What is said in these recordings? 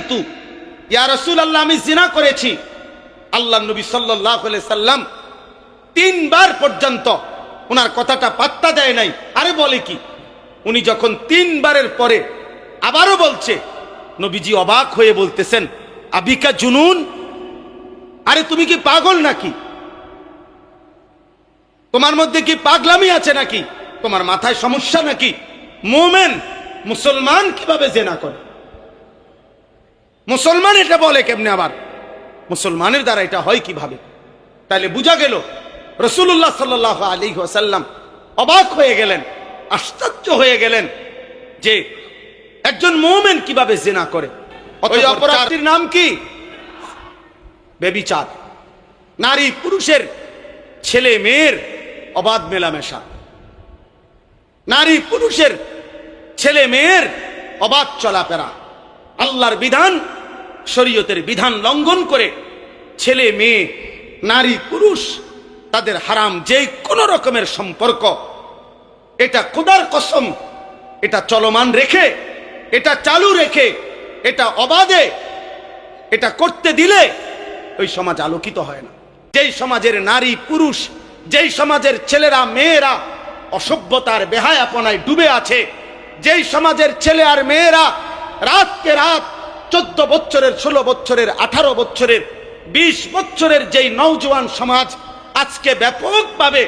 জানিতু, ইয়া রাসূলুল্লাহ আমি জিনা করেছি। আল্লাহ নবী সাল্লাল্লাহু আলাইহি সাল্লাম 3 বার পর্যন্ত ওনার কথাটা পাত্তা দেয় নাই। আরে বলে কি, উনি যখন 3 বারের পরে আবারও বলছে, নবীজি অবাক হয়ে বলতেছেন, আবিকা জুনুন, আরে তুমি কি পাগল নাকি? তোমার মধ্যে কি পাগলামি আছে নাকি? তোমার মাথায় সমস্যা নাকি? মুমিন মুসলমান কিভাবে জিনা করে? মুসলমান এটা বলে কেমনে? আবার মুসলমানের দ্বারা এটা হয় কিভাবে? তাহলে বুঝা গেল রাসূলুল্লাহ সাল্লাল্লাহু আলাইহি ওয়াসাল্লাম অবাক হয়ে গেলেন, আশ্চর্য হয়ে গেলেন যে একজন মুমিন কিভাবে জিনা করে। ওই অপরাধটির নাম কি? ব্যভিচার। নারী পুরুষের, ছেলে মেয়ের অবাধ মেলামেশা, নারী পুরুষের, ছেলে মেয়ের অবাধ চলাফেরা, আল্লাহর বিধান, শরীয়তের বিধান লঙ্ঘন করে ছেলে মেয়ে, নারী পুরুষ তাদের হারাম যে কোনো রকমের সম্পর্ক, এটা খোদার কসম, এটা চলমান রেখে, এটা চালু রেখে, এটা অবাধে এটা করতে দিলে ওই সমাজ আলোকিত হয় না। যেই সমাজের নারী পুরুষ, যেই সমাজের ছেলেরা মেয়েরা অসভ্যতার বেহায়াপনায় ডুবে আছে, যেই সমাজের ছেলে আর মেয়েরা রাতকে রাত 14 বছরের, 16 বছরের, 18 বছরের, 20 বছরের যেই নওজোয়ান সমাজ আজকে ব্যাপকভাবে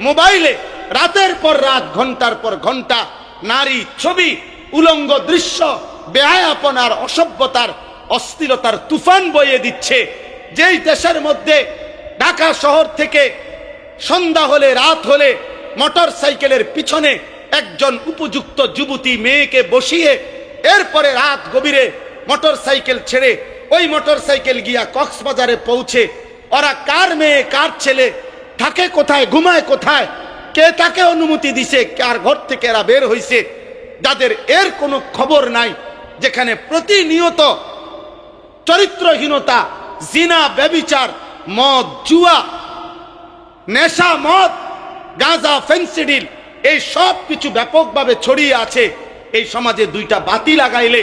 মোবাইলে রাতের পর রাত, ঘন্টার পর ঘন্টা নারী ছবি, উলঙ্গ দৃশ্য, বেহায়াপনার, অসভ্যতার, অশ্লীলতার তুফান বইয়ে দিচ্ছে, যেই দেশের মধ্যে ঢাকা শহর থেকে সন্ধ্যা হলে, রাত হলে মোটর সাইকেলের পিছনে একজন উপযুক্ত যুবতী মেয়েকে বসিয়ে এরপরে রাত গভীরে মোটর সাইকেল ছেড়ে ওই মোটর সাইকেল গিয়া কক্সবাজারে পৌঁছে ওরা কার মেয়ে কার ছেলে থাকে কোথায়, ঘুমায় কোথায়, কে তাকে অনুমতি দিছে, কার ঘর থেকে এরা বের হইছে, যাদের এর কোনো খবর নাই, যেখানে প্রতিনিয়ত চরিত্রহীনতা, জিনা, ব্যভিচার, মদ, জুয়া, নেশা, মদ, গাঁজা, ফেন্সিডিল, এই সব কিছু ব্যাপকভাবে ছড়িয়ে আছে। এই সমাজে 2টা বাতি লাগাইলে,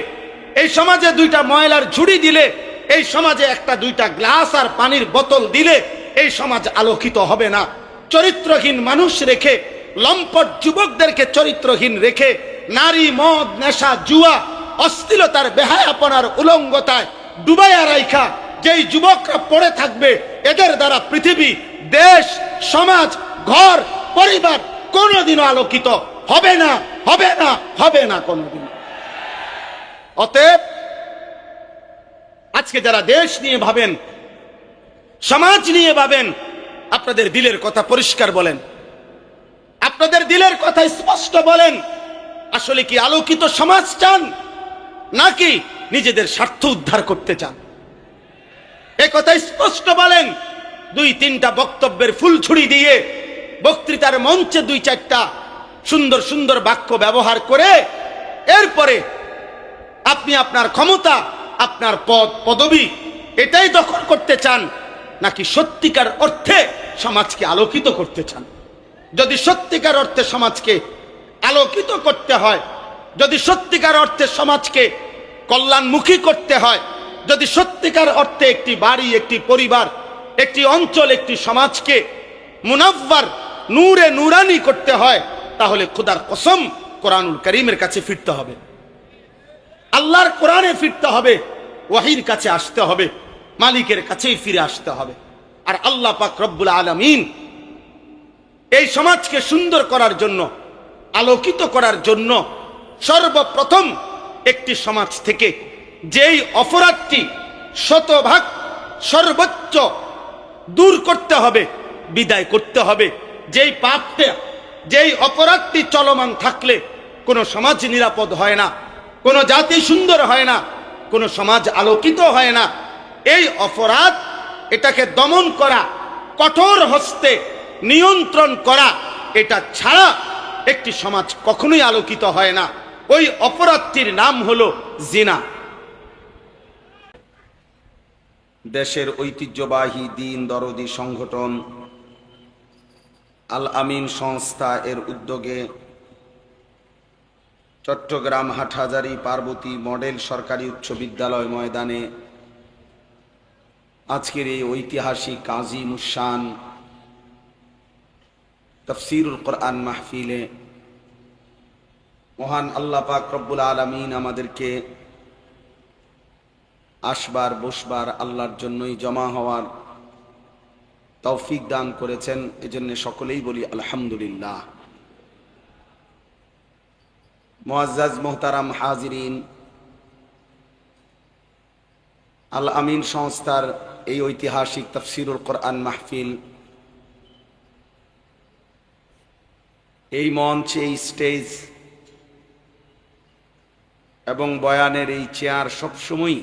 এই সমাজে 2টা ময়লার ঝুড়ি দিলে, এই সমাজে 1-2টা গ্লাস আর পানির বোতল দিলে এই সমাজ আলোকিত হবে না। চরিত্রহীন মানুষ রেখে, লম্পট যুবকদেরকে চরিত্রহীন রেখে নারী, মদ, নেশা, জুয়া, অশ্লীলতার, বেহায়াপনার উলঙ্গতায় ডুবাইয়া রাইখা যেই যুবকরা পড়ে থাকবে, এদের দ্বারা পৃথিবী, দেশ, সমাজ, ঘর, পরিবার কোনোদিনও আলোকিত হবে না, হবে না, হবে না কোনোদিন। অতএব আজকে যারা দেশ নিয়ে ভাবেন, সমাজ নিয়ে ভাবেন, আপনাদের দিলের কথা পরিষ্কার বলেন, আপনাদের দিলের কথা স্পষ্ট বলেন। আসলে কি আলোকিত সমাজ চান, নাকি নিজেদের স্বার্থ উদ্ধার করতে চান? এই কথা স্পষ্ট বলেন। 2-3টা বক্তব্যের ফুলছুরি দিয়ে, বক্তৃতার মঞ্চে 2-4টা সুন্দর সুন্দর বাক্য ব্যবহার করে এরপরে আপনি আপনার ক্ষমতা, আপনার পদ পদবি এটাই দখল করতে চান, নাকি সত্যিকার অর্থে সমাজকে আলোকিত করতে চান? যদি সত্যিকার অর্থে সমাজকে আলোকিত করতে হয়, যদি সত্যিকার অর্থে সমাজকে কল্যাণমুখী করতে হয়, যদি সত্যিকার অর্থে একটি বাড়ি, একটি পরিবার, একটি অঞ্চল, একটি সমাজকে মুনাফফার, নূরে নূরানি করতে হয়, তাহলে খোদার কসম কোরআনুল কারীমের কাছে ফিরতে হবে, আল্লাহর কোরআনে ফিরতে হবে, ওয়াহির কাছে আসতে হবে, মালিকের কাছেই ফিরে আসতে হবে। আর আল্লাহ পাক রব্বুল আলামিন এই সমাজকে সুন্দর করার জন্য, আলোকিত করার জন্য সর্বপ্রথম একটি সমাজ থেকে যেই অপরাধটি শতভাগ সর্বোচ্চ দূর করতে হবে, বিদায় করতে হবে, যেই পাপটা, যেই অপরাধটি চলমান থাকলে কোনো সমাজ নিরাপদ হয় না, কোনো জাতি সুন্দর হয় না, কোনো সমাজ আলোকিত হয় না। এই অপরাধ, এটাকে দমন করা, কঠোর হস্তে নিয়ন্ত্রণ করা, এটা ছাড়া একটি সমাজ কখনোই আলোকিত হয় না। ওই অপরাধটির নাম হলো জিনা। দেশের ঐতিহ্যবাহী দিন দরদি সংগঠন আল আমিন সংস্থা এর উদ্যোগে চট্টগ্রাম হাটহাজারী পার্বতী মডেল সরকারি উচ্চ বিদ্যালয় ময়দানে আজকের এই ঐতিহাসিক আজিমুশ-শান তাফসীরুল কোরআন মাহফিলে মহান আল্লাহ পাক রব্বুল আলামিন আমাদেরকে আসবার বসবার আল্লাহর জন্যই জমা হওয়ার তৌফিক দান করেছেন। এজন্য সকলেই বলি আলহামদুলিল্লাহ। মুআজ্জাজ মোহতারাম হাজিরিন, আল আমিন সংস্থার এই ঐতিহাসিক তাফসীরুল কোরআন মাহফিল, এই মঞ্চ, এই স্টেজ এবং বয়ানের এই চেয়ার সবসময়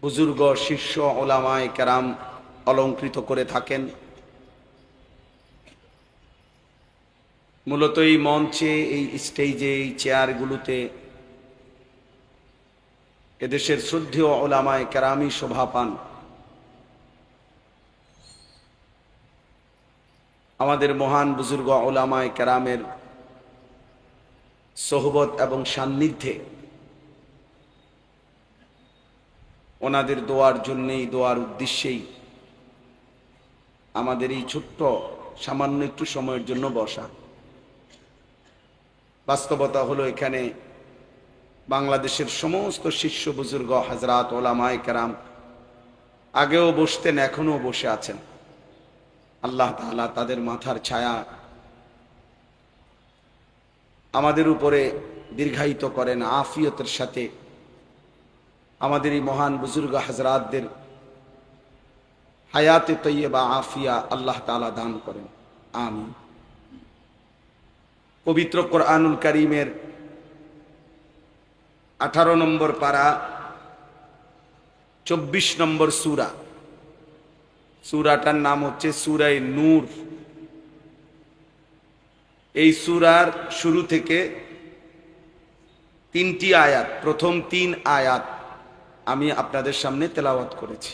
বুজুর্গ শীর্ষ ওলামায়ে কেরাম অলংকৃত করে থাকেন। মূলত এই মঞ্চে, এই স্টেজে, এই চেয়ারগুলোতে এদেশের শ্রদ্ধেয় ওলামায়ে কেরামই শোভা পান। আমাদের মহান বুজুর্গ ওলামায়ে কেরামের সোহবত এবং সান্নিধ্যে ওনাদের দোয়ার জন্যেই, দোয়ার উদ্দেশ্যেই আমাদের এই ছোট্ট সামান্য একটু সময়ের জন্য বসা। বাস্তবতা হলো এখানে বাংলাদেশের সমস্ত শিষ্য বুজুর্গ হযরত ওলামায়ে কেরাম আগেও বসতেন, এখনো বসে আছেন। আল্লাহ তাআলা তাদের মাথার ছায়া আমাদের উপরে দীর্ঘায়িত করেন, আফিয়তের সাথে আমাদের এই মহান বুজুর্গ হযরতদের হায়াতে তৈয়বা আফিয়া আল্লাহ তাআলা দান করেন, আমিন। পবিত্র কোরআনুল কারীমের 18 নম্বর পারা 24 নম্বর সূরা, সূরাটার নাম হচ্ছে সূরা নূর। এই সূরার শুরু থেকে 3টি আয়াত, প্রথম 3 আয়াত আমি আপনাদের সামনে তেলাওয়াত করেছি।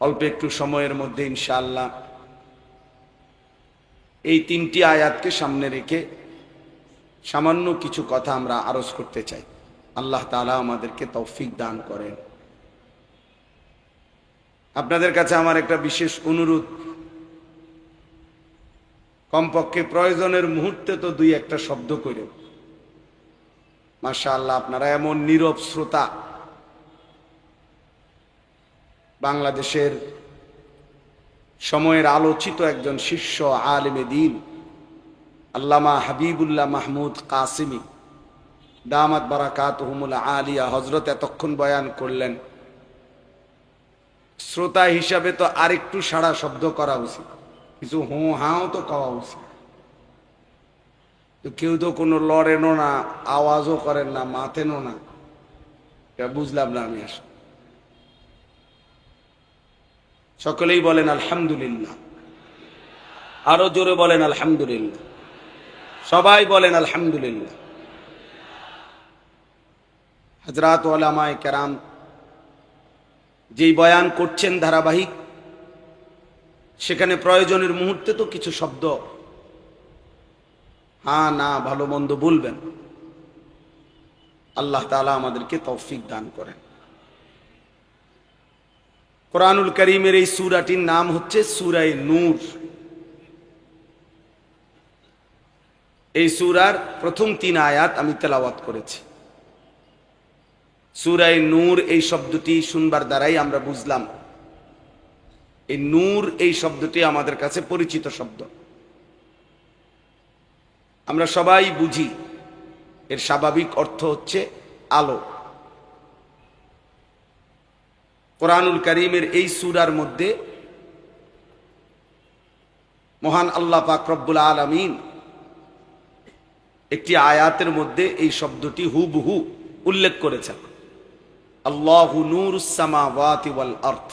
অল্প একটু সময়ের মধ্যে ইনশাআল্লাহ এই 3টি আয়াতকে সামনে রেখে সামান্য কিছু কথা আমরা আরজ করতে চাই। আল্লাহ তাআলা আমাদেরকে তৌফিক দান করেন। আপনাদের কাছে আমার একটা বিশেষ অনুরোধ, কমপক্ষে প্রয়োজনের মুহূর্তে তো 2-1টা শব্দ করে। মাশাআল্লাহ, আপনারা এমন নীরব শ্রোতা। বাংলাদেশের সময়ের আলোচিত একজন শীর্ষ আলেমে দ্বীন আল্লামা হাবিবুল্লাহ মাহমুদ কাসিমি দামাত বারাকাতুহুমুল আলিয়া হযরত এতক্ষণ বয়ান করলেন। শ্রোতা হিসাবে তো আরেকটু সাড়া শব্দ করা উচিত, কিছু হু হাও তো কওয়া উচিত। তো কেউ তো কোনো লড়েনও না, আওয়াজও করেন না, মাথেনও না, বুঝলাম না আমি আসলে। সকলেই বলেন আলহামদুলিল্লাহ, আরো জোরে বলেন আলহামদুলিল্লাহ, সবাই বলেন আলহামদুলিল্লাহ। হযরত ওলামায়ে কেরাম যেই বয়ান করছেন ধারাবাহিক, সেখানে প্রয়োজনের মুহূর্তে তো কিছু শব্দ হ্যাঁ না ভালো মন্দ বলবেন। আল্লাহ তাআলা আমাদেরকে তৌফিক দান করেন। কোরআনুল কারীমের এই সূরাটির নাম হচ্ছে সূরা নূর। এই সূরার প্রথম 3 আয়াত আমি তেলাওয়াত করেছি। সূরা নূর এই শব্দটি শুনবার দ্বারাই আমরা বুঝলাম এই নূর এই শব্দটি আমাদের কাছে পরিচিত শব্দ। আমরা সবাই বুঝি এর স্বাভাবিক অর্থ হচ্ছে আলো। কোরআনুল কারীমের এই সূরার মধ্যে মহান আল্লাহ পাক রব্বুল আলামিন একটি আয়াতের মধ্যে এই শব্দটি হুবহু উল্লেখ করেছেন, আল্লাহু নূরুস সামাওয়াতি ওয়াল আরদ।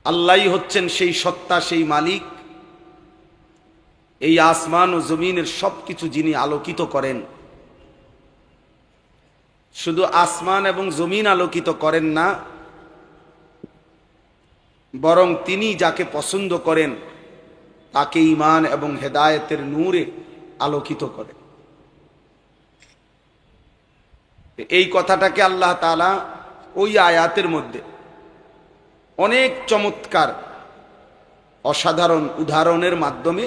আল্লাহই হচ্ছেন সেই সত্তা, সেই মালিক, এই আসমান ও জমিনের সবকিছু যিনি আলোকিত করেন। শুধু আসমান এবং জমিন আলোকিত করেন না, বরং তিনি যাকে পছন্দ করেন তাকে ঈমান এবং হেদায়েতের নূরে আলোকিত করেন। এই কথাটাকে আল্লাহ তাআলা ওই আয়াতের মধ্যে অনেক চমৎকার অসাধারণ উদাহরণের মাধ্যমে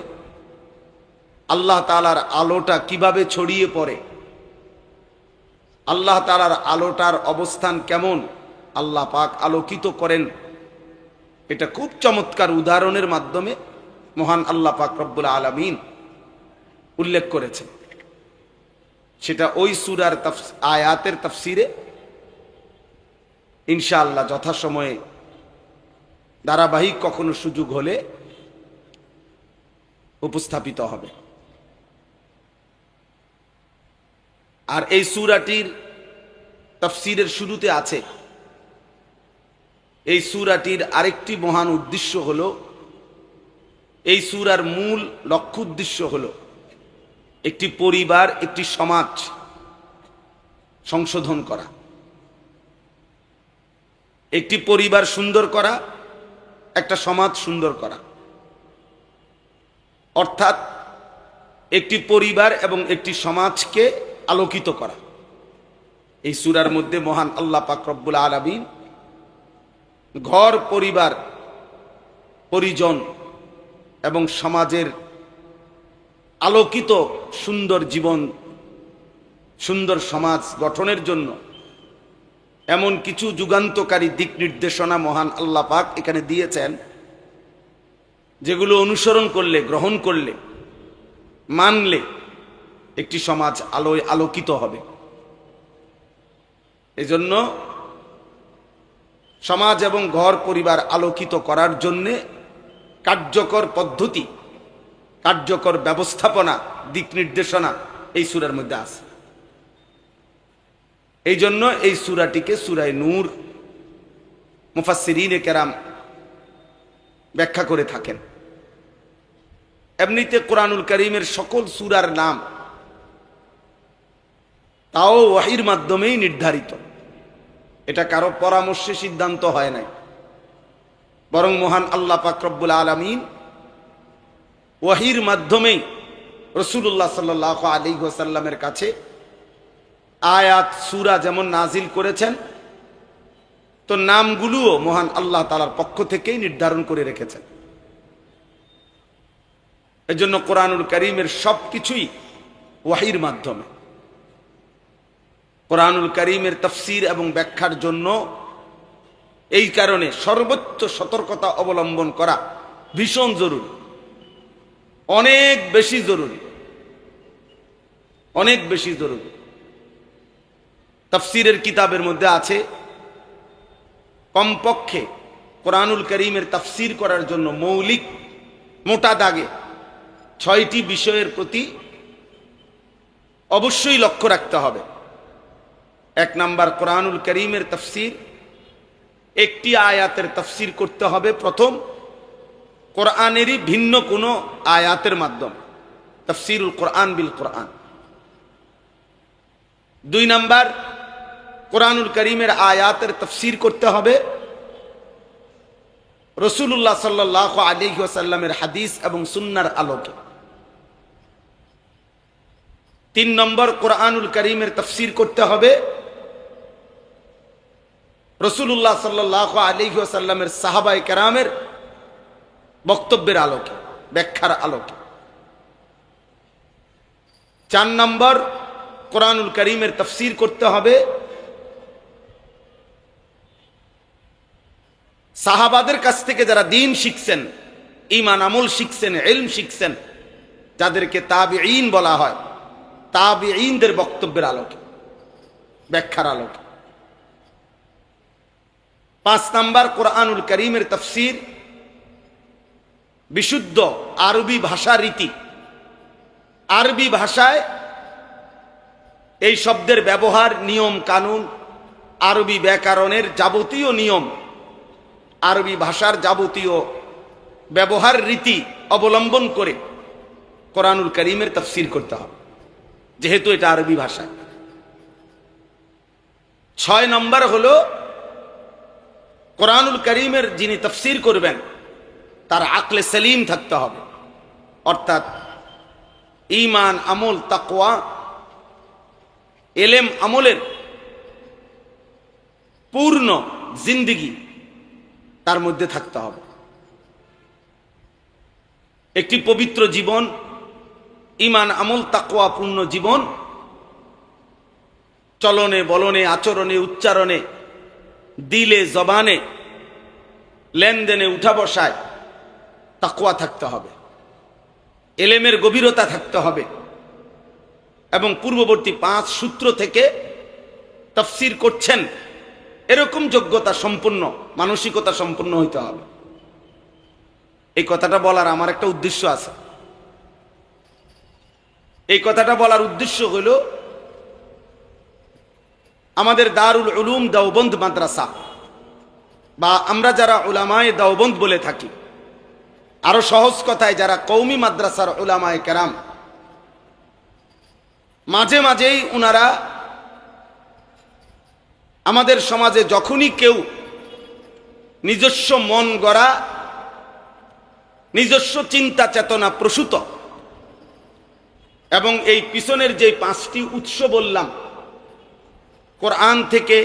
আল্লাহ তাআলার আলোটা কিভাবে ছড়িয়ে পড়ে, আল্লাহ তাআলার আলোটার অবস্থান কেমন আল্লাহ পাক আলোকিত করেন, এটা খুব চমৎকার উদাহরণের মাধ্যমে মহান আল্লাহ পাক রব্বুল আলামিন উল্লেখ করেছেন। সেটা ওই সূরার আয়াতের তাফসিরে ইনশাআল্লাহ যথাসময়ে ধারাবাহিক কখনো সুযোগ হলে উপস্থাপিত হবে। আর এই সূরাটির তাফসিরের শুরুতে আছে, এই সূরাটির আরেকটি মহান উদ্দেশ্য হলো, এই সূরার মূল লক্ষ্য উদ্দেশ্য হলো একটি পরিবার, একটি সমাজ সংশোধন করা, একটি পরিবার সুন্দর করা, একটা সমাজ সুন্দর করা। অর্থাৎ একটি পরিবার এবং একটি সমাজকে আলোকিত করা। এই সূরার মধ্যে মহান আল্লাহ পাক রব্বুল আলামিন ঘর, পরিবার, পরিজন এবং সমাজের আলোকিত সুন্দর জীবন, সুন্দর সমাজ গঠনের জন্য এমন কিছু যুগান্তকারী দিক নির্দেশনা মহান আল্লাহ পাক এখানে দিয়েছেন, যেগুলো অনুসরণ করলে, গ্রহণ করলে, মানলে একটি সমাজ আলোয় আলোকিত হবে। এজন্য সমাজ এবং ঘর পরিবার আলোকিত করার জন্যে কার্যকর পদ্ধতি, কার্যকর ব্যবস্থাপনা, দিক নির্দেশনা এই সূরার মধ্যে আছে। এই জন্য এই সূরাটিকে সূরায়ে নূর মুফাসসিরিনে কেরাম ব্যাখ্যা করে থাকেন। এমনিতে কোরআনুল কারীমের সকল সূরার নাম তাও ওয়াহির মাধ্যমেই নির্ধারিত, এটা কারো পরামর্শে সিদ্ধান্ত হয় নাই, বরং মহান আল্লাহ পাক রব্বুল আলামিন ওয়াহির মাধ্যমেই রাসূলুল্লাহ সাল্লাল্লাহু আলাইহি ওয়াসাল্লামের কাছে আয়াত সূরা যেমন নাজিল করেছেন, তো নামগুলোও মহান আল্লাহ তাআলার পক্ষ থেকেই নির্ধারণ করে রেখেছেন। এজন্য কোরআনুল কারীমের সবকিছুই ওয়াহির মাধ্যমে। কোরআনুল কারীমের তাফসীর এবং ব্যাখ্যার জন্য এই কারণে সর্বোচ্চ সতর্কতা অবলম্বন করা ভীষণ জরুরি, অনেক বেশি জরুরি, অনেক বেশি জরুরি। তাফসীরের কিতাবের মধ্যে আছে কমপক্ষে কোরআনুল কারীমের তাফসীর করার জন্য মৌলিক মোটা দাগে 6টি বিষয়ের প্রতি অবশ্যই লক্ষ্য রাখতে হবে। 1 নাম্বার, কোরআনুল কারীমের তাফসীর, একটি আয়াতের তাফসীর করতে হবে প্রথম কোরআনেরই ভিন্ন কোনো আয়াতের মাধ্যমে, তাফসীরুল কোরআন বিল কোরআন। 2 নাম্বার, কোরআনুল কারীমের আয়াতের তাফসীর করতে হবে রাসূলুল্লাহ সাল্লাল্লাহু আলাইহি ওয়াসাল্লামের হাদিস এবং সুন্নাহর আলোকে। 3 নম্বর, কোরআনুল কারীমের তাফসীর করতে হবে রাসূলুল্লাহ সাল্লাল্লাহু আলাইহি ওয়াসাল্লামের সাহাবায়ে কেরামের বক্তব্যের আলোকে, ব্যাখ্যার আলোকে। 4 নম্বর, কোরআনুল কারীমের তাফসীর করতে হবে সাহাবাদের কাছ থেকে যারা দ্বীন শিখছেন, ঈমান আমল শিখছেন, ইলম শিখছেন, যাদেরকে তাবিঈন বলা হয়, তাবিঈনদের বক্তব্যের আলোকে, ব্যাখ্যার আলোকে। 5 নাম্বার, কোরআনুল কারীমের তাফসীর বিশুদ্ধ আরবি ভাষা রীতি, আরবি ভাষায় এই শব্দের ব্যবহার, নিয়ম কানুন, আরবি ব্যাকরণের যাবতীয় নিয়ম, আরবি ভাষার যাবতীয় ব্যবহার রীতি অবলম্বন করে কোরআনুল কারীমের তাফসীর করতে হবে, যেহেতু এটা আরবি ভাষা। 6 নম্বর হলো কোরআনুল কারীমের যিনি তাফসীর করবেন তার আকলে সেলিম থাকতে হবে, অর্থাৎ ঈমান, আমল, তাকওয়া, এলেম আমলের পূর্ণ জিন্দেগি তার মধ্যে থাকতে হবে। একটি পবিত্র জীবন, ঈমান, আমল, তাকওয়া পূর্ণ জীবন, চলনে বলনে, আচরণে, উচ্চারণে, দিলে, জবানে, লেনদেনে, উঠা বসায় তাকওয়া থাকতে হবে, এলেমের গভীরতা থাকতে হবে এবং পূর্ববর্তী 5 সূত্র থেকে তাফসীর করছেন এরকম যোগ্যতা সম্পন্ন, মানসিকতা সম্পন্ন হইতে হবে। এই কথাটা বলার আমার একটা উদ্দেশ্য আছে। এই কথাটা বলার উদ্দেশ্য হল আমাদের দারুল উলুম দেওবন্দ মাদ্রাসা, বা আমরা যারা উলামায়ে দেওবন্দ বলে থাকি, আরো সহজ কথায় যারা কওমি মাদ্রাসার উলামায়ে কেরাম, মাঝে মাঝেই উনারা আমাদের সমাজে যখনই কেউ নিজস্ব মন গড়া, নিজস্ব চিন্তা চেতনা প্রসূত এবং এই পিছনের যে 5টি উৎস বললাম, কোরআন থেকে,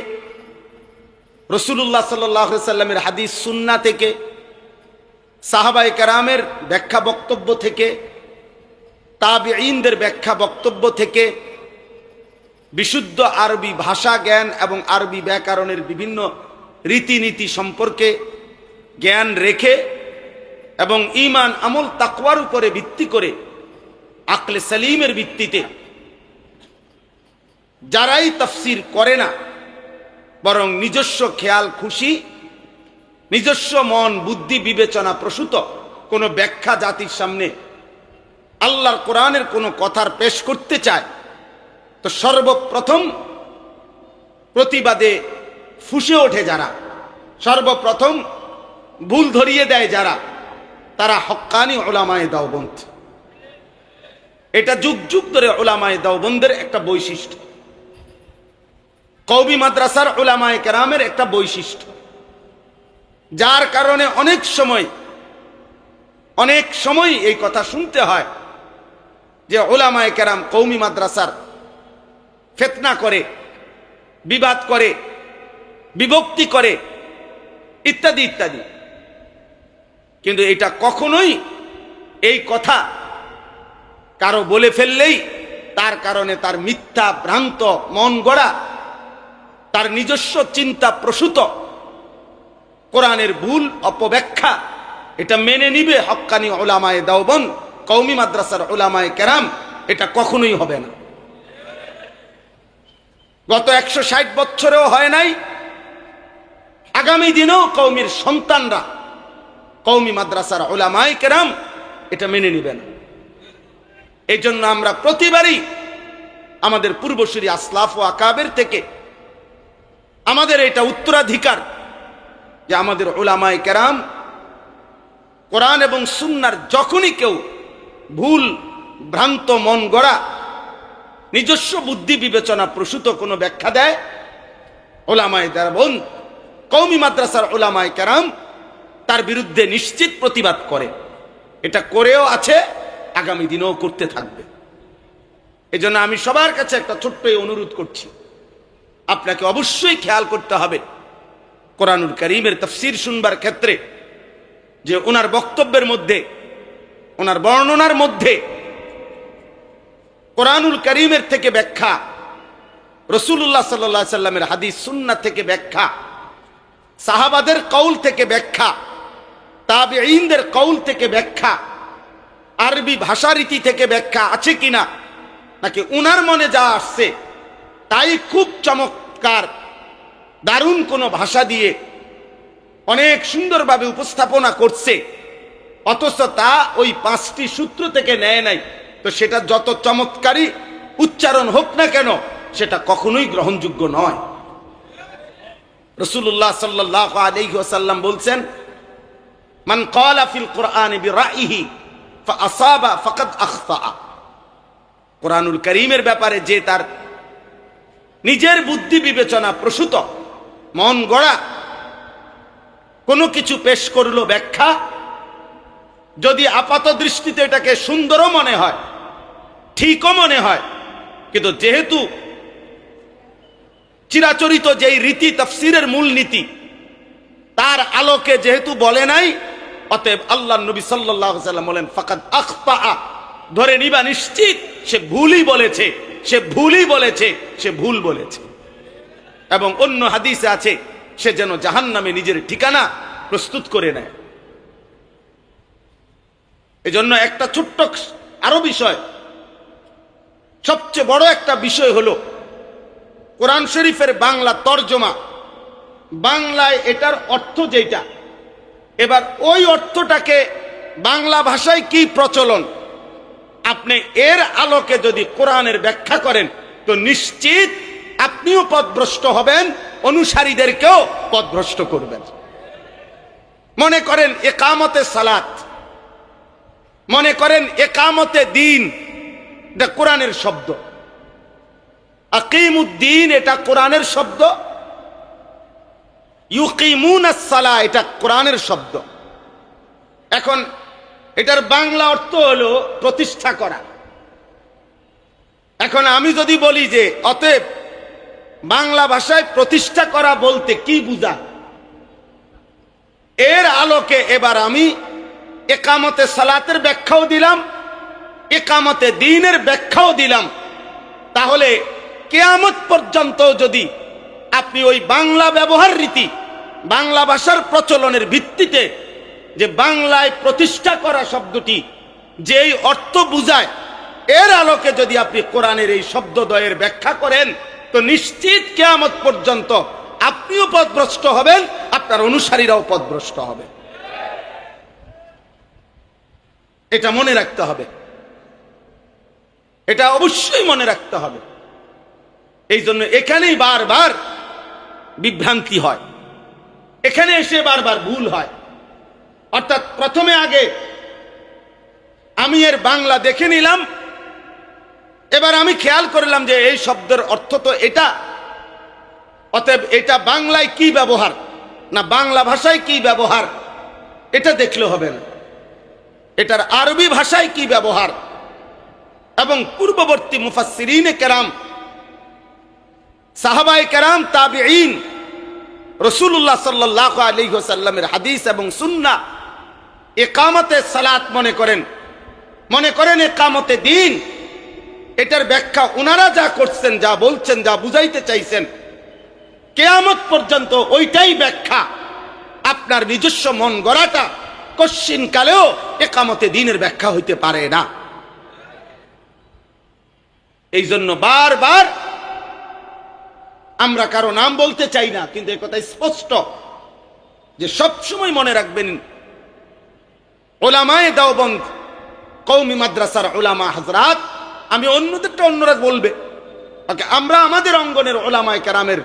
রাসূলুল্লাহ সাল্লাল্লাহু আলাইহি সাল্লামের হাদিস সুন্নাহ থেকে, সাহাবায়ে কেরামের ব্যাখ্যা বক্তব্য থেকে, তাবিঈনদের ব্যাখ্যা বক্তব্য থেকে, বিশুদ্ধ আরবি ভাষা জ্ঞান এবং আরবি ব্যাকরণের বিভিন্ন রীতিনীতি সম্পর্কে জ্ঞান রেখে এবং ঈমান, আমল, তাকওয়ার উপরে ভিত্তি করে আকলে সালিমের ভিত্তিতে যারাই তাফসীর করে না, বরং নিজস্ব খেয়াল খুশি, নিজস্ব মন বুদ্ধি বিবেচনা প্রসূত কোনো ব্যাখ্যা জাতির সামনে আল্লাহর কোরআনের কোনো কথার পেশ করতে চায়, তো সর্বপ্রথম প্রতিবাদে ফুঁসে ওঠে যারা, সর্বপ্রথম ভুল ধরিয়ে দেয় যারা, তারা হক্কানি উলামায়ে দেওবন্দ। এটা যুগ যুগ ধরে উলামায়ে দেওবন্দের একটা বৈশিষ্ট্য, কওমি মাদ্রাসার উলামায়ে কেরামের একটা বৈশিষ্ট্য, যার কারণে অনেক সময় এই কথা শুনতে হয় যে উলামায়ে কেরাম কওমি মাদ্রাসার ফিতনা করে, বিবাদ করে, বিভক্তি করে, ইত্যাদি ইত্যাদি। কিন্তু এটা কখনোই, এই কথা কারো বলে ফেললেই তার কারণে তার মিথ্যা ভ্রান্ত মন গড়া, তার নিজস্ব চিন্তা প্রসূত কোরআনের ভুল অপব্যাখ্যা, এটা মেনে নিবে হক্কানি উলামায়ে দেওবন্দ, কওমি মাদ্রাসার উলামায়ে কেরাম? এটা কখনোই হবে না। গত 160 বছরেও হয় নাই, আগামী দিনেও কওমির সন্তানরা, কওমি মাদ্রাসার উলামায়ে কেরাম এটা মেনে নিবে না। এই জন্য আমরা প্রতিবারই আমাদের পূর্বসূরি আসলাফ ও আকাবের থেকে আমাদের এটা উত্তরাধিকার যে আমাদের উলামায়ে কেরাম কোরআন এবং সুন্নাহর যখনই কেউ ভুল ভ্রান্ত মন গড়া নিজস্ব বুদ্ধি বিবেচনা প্রসূত কোনো ব্যাখ্যা দেয়, উলামায়ে দেওবন্দ, কওমি মাদ্রাসার উলামায়ে কেরাম তার বিরুদ্ধে নিশ্চিত প্রতিবাদ করে। এটা করেও আছে, আগামী দিনেও করতে থাকবে। এজন্য আমি সবার কাছে একটা ছোট্ট অনুরোধ করছি, আপনাকে অবশ্যই খেয়াল করতে হবে কোরআনুল কারীমের তাফসীর শুনবার ক্ষেত্রে যে ওনার বক্তব্যের মধ্যে, ওনার বর্ণনার মধ্যে কোরআনুল কারীমের থেকে ব্যাখ্যা, রাসূলুল্লাহ সাল্লাল্লাহু আলাইহি সাল্লামের হাদিস সুন্নাহ থেকে ব্যাখ্যা, সাহাবাদের কওল থেকে ব্যাখ্যা, তাবিঈনদের কওল থেকে ব্যাখ্যা, আরবি ভাষারীতি থেকে ব্যাখ্যা আছে কিনা, নাকি উনার মনে যা আসছে তাই খুব চমৎকার দারুণ কোনো ভাষা দিয়ে অনেক সুন্দরভাবে উপস্থাপনা করছে, অথচ তা ওই 5টি সূত্র থেকে নেয় নাই, তো সেটা যত চমৎকারী উচ্চারণ হোক না কেন সেটা কখনোই গ্রহণযোগ্য নয়। রাসূলুল্লাহ সাল্লাল্লাহু আলাইহি ওয়াসাল্লাম বলছেন, মান ক্বালা ফিল কুরআনি বিরাইহি ফাআসাবা ফাকাদ আখতা। কোরআনুল কারীমের ব্যাপারে যে তার নিজের বুদ্ধি বিবেচনা প্রসূত মন গড়া কোনো কিছু পেশ করলো ব্যাখ্যা, যদি আপাত দৃষ্টিতে এটাকে সুন্দরও মনে হয়, ঠিকও মনে হয়, কিন্তু যেহেতু চিরাচরিত যেই রীতি তাফসীরের মূল নীতি তার আলোকে যেহেতু বলে নাই, অতএব আল্লাহ নবী সাল্লাল্লাহু আলাইহি ওয়াসাল্লাম বলেন ফাকাদ আখতা, ধরে নিবা নিশ্চিত সে ভুলই বলেছে, সে ভুলই বলেছে, সে ভুল বলেছে। এবং অন্য হাদিসে আছে সে যেন জাহান্নামে নিজের ঠিকানা প্রস্তুত করে নেয়। এজন্য একটা ছোট্ট আরো বিষয়, সবচেয়ে বড় একটা বিষয় হলো কোরআন শরীফের বাংলা তরজমা, বাংলায় এটার অর্থ যেটা, এবার ওই অর্থটাকে বাংলা ভাষায় কি প্রচলন, আপনি এর আলোকে যদি কোরআনের ব্যাখ্যা করেন তো নিশ্চিত আপনিও পথভ্রষ্ট হবেন, অনুসারীদেরকেও পথভ্রষ্ট করবেন। মনে করেন একামতে সালাত, মনে করেন একামতে দিন, এটা কোরআনের শব্দ। আকিমুদ্দিন এটা কোরআনের শব্দ, ইউকিমুনাস সালাহ এটা কোরআনের শব্দ। এখন এটার বাংলা অর্থ হলো প্রতিষ্ঠা করা। এখন আমি যদি বলি যে অতএব বাংলা ভাষায় প্রতিষ্ঠা করা বলতে কি বুঝায়, এর আলোকে এবার আমি একামতে সালাতের ব্যাখ্যাও দিলাম, একামতে দ্বীনের ব্যাখ্যাও দিলাম। তাহলে কিয়ামত পর্যন্ত যদি আপনি ওই বাংলা ব্যবহার রীতি, বাংলা ভাষার প্রচলনের ভিত্তিতে যে বাংলায় প্রতিষ্ঠা করা শব্দটি যেই অর্থ বুঝায়, এর আলোকে যদি আপনি কোরআনের এই শব্দদ্বয়ের ব্যাখ্যা করেন তো নিশ্চিত কিয়ামত পর্যন্ত আপনিও পথভ্রষ্ট হবেন, আপনার অনুসারীরাও পথভ্রষ্ট হবে। এটা মনে রাখতে হবে, এটা অবশ্যই মনে রাখতে হবে। এই জন্য এখানেই বারবার বিভ্রান্তি হয়, এখানে এসে বারবার ভুল হয়। অর্থাৎ প্রথমে আগে আমি এর বাংলা দেখে নিলাম, এবার আমি খেয়াল করলাম যে এই শব্দের অর্থ তো এটা, অতএব এটা বাংলায় কি ব্যবহার না বাংলা ভাষায় কি ব্যবহার এটা দেখলে হবে না, এটার আরবি ভাষায় কি ব্যবহার। এবং পূর্ববর্তী মুফাসসিরিনে কেরাম, সাহাবায়ে কেরাম, তাবিঈন, রাসূলুল্লাহ সাল্লাল্লাহু আলাইহি ওয়াসাল্লামের হাদিস এবং সুন্নাহ, ইকামতে সালাত মনে করেন ইকামতে দ্বীন, এটার ব্যাখ্যা ওনারা যা করছেন, যা বলছেন, যা বুঝাইতে চাইছেন, কিয়ামত পর্যন্ত ওইটাই ব্যাখ্যা। আপনার নিজস্ব মন গড়াটা কশ্চিন কালেও ইকামতে দ্বীনের ব্যাখ্যা হইতে পারে না। এই জন্য বারবার আমরা কারো নাম বলতে চাই না, কিন্তু এই কথা স্পষ্ট যে সবসময় মনে রাখবেন উলামায়ে দেওবন্দ, কওমি মাদ্রাসার উলামা হযরত, আমি অন্যদেরটা অন্যরা বলবে, আমরা আমাদের অঙ্গনের উলামায়ে কেরামের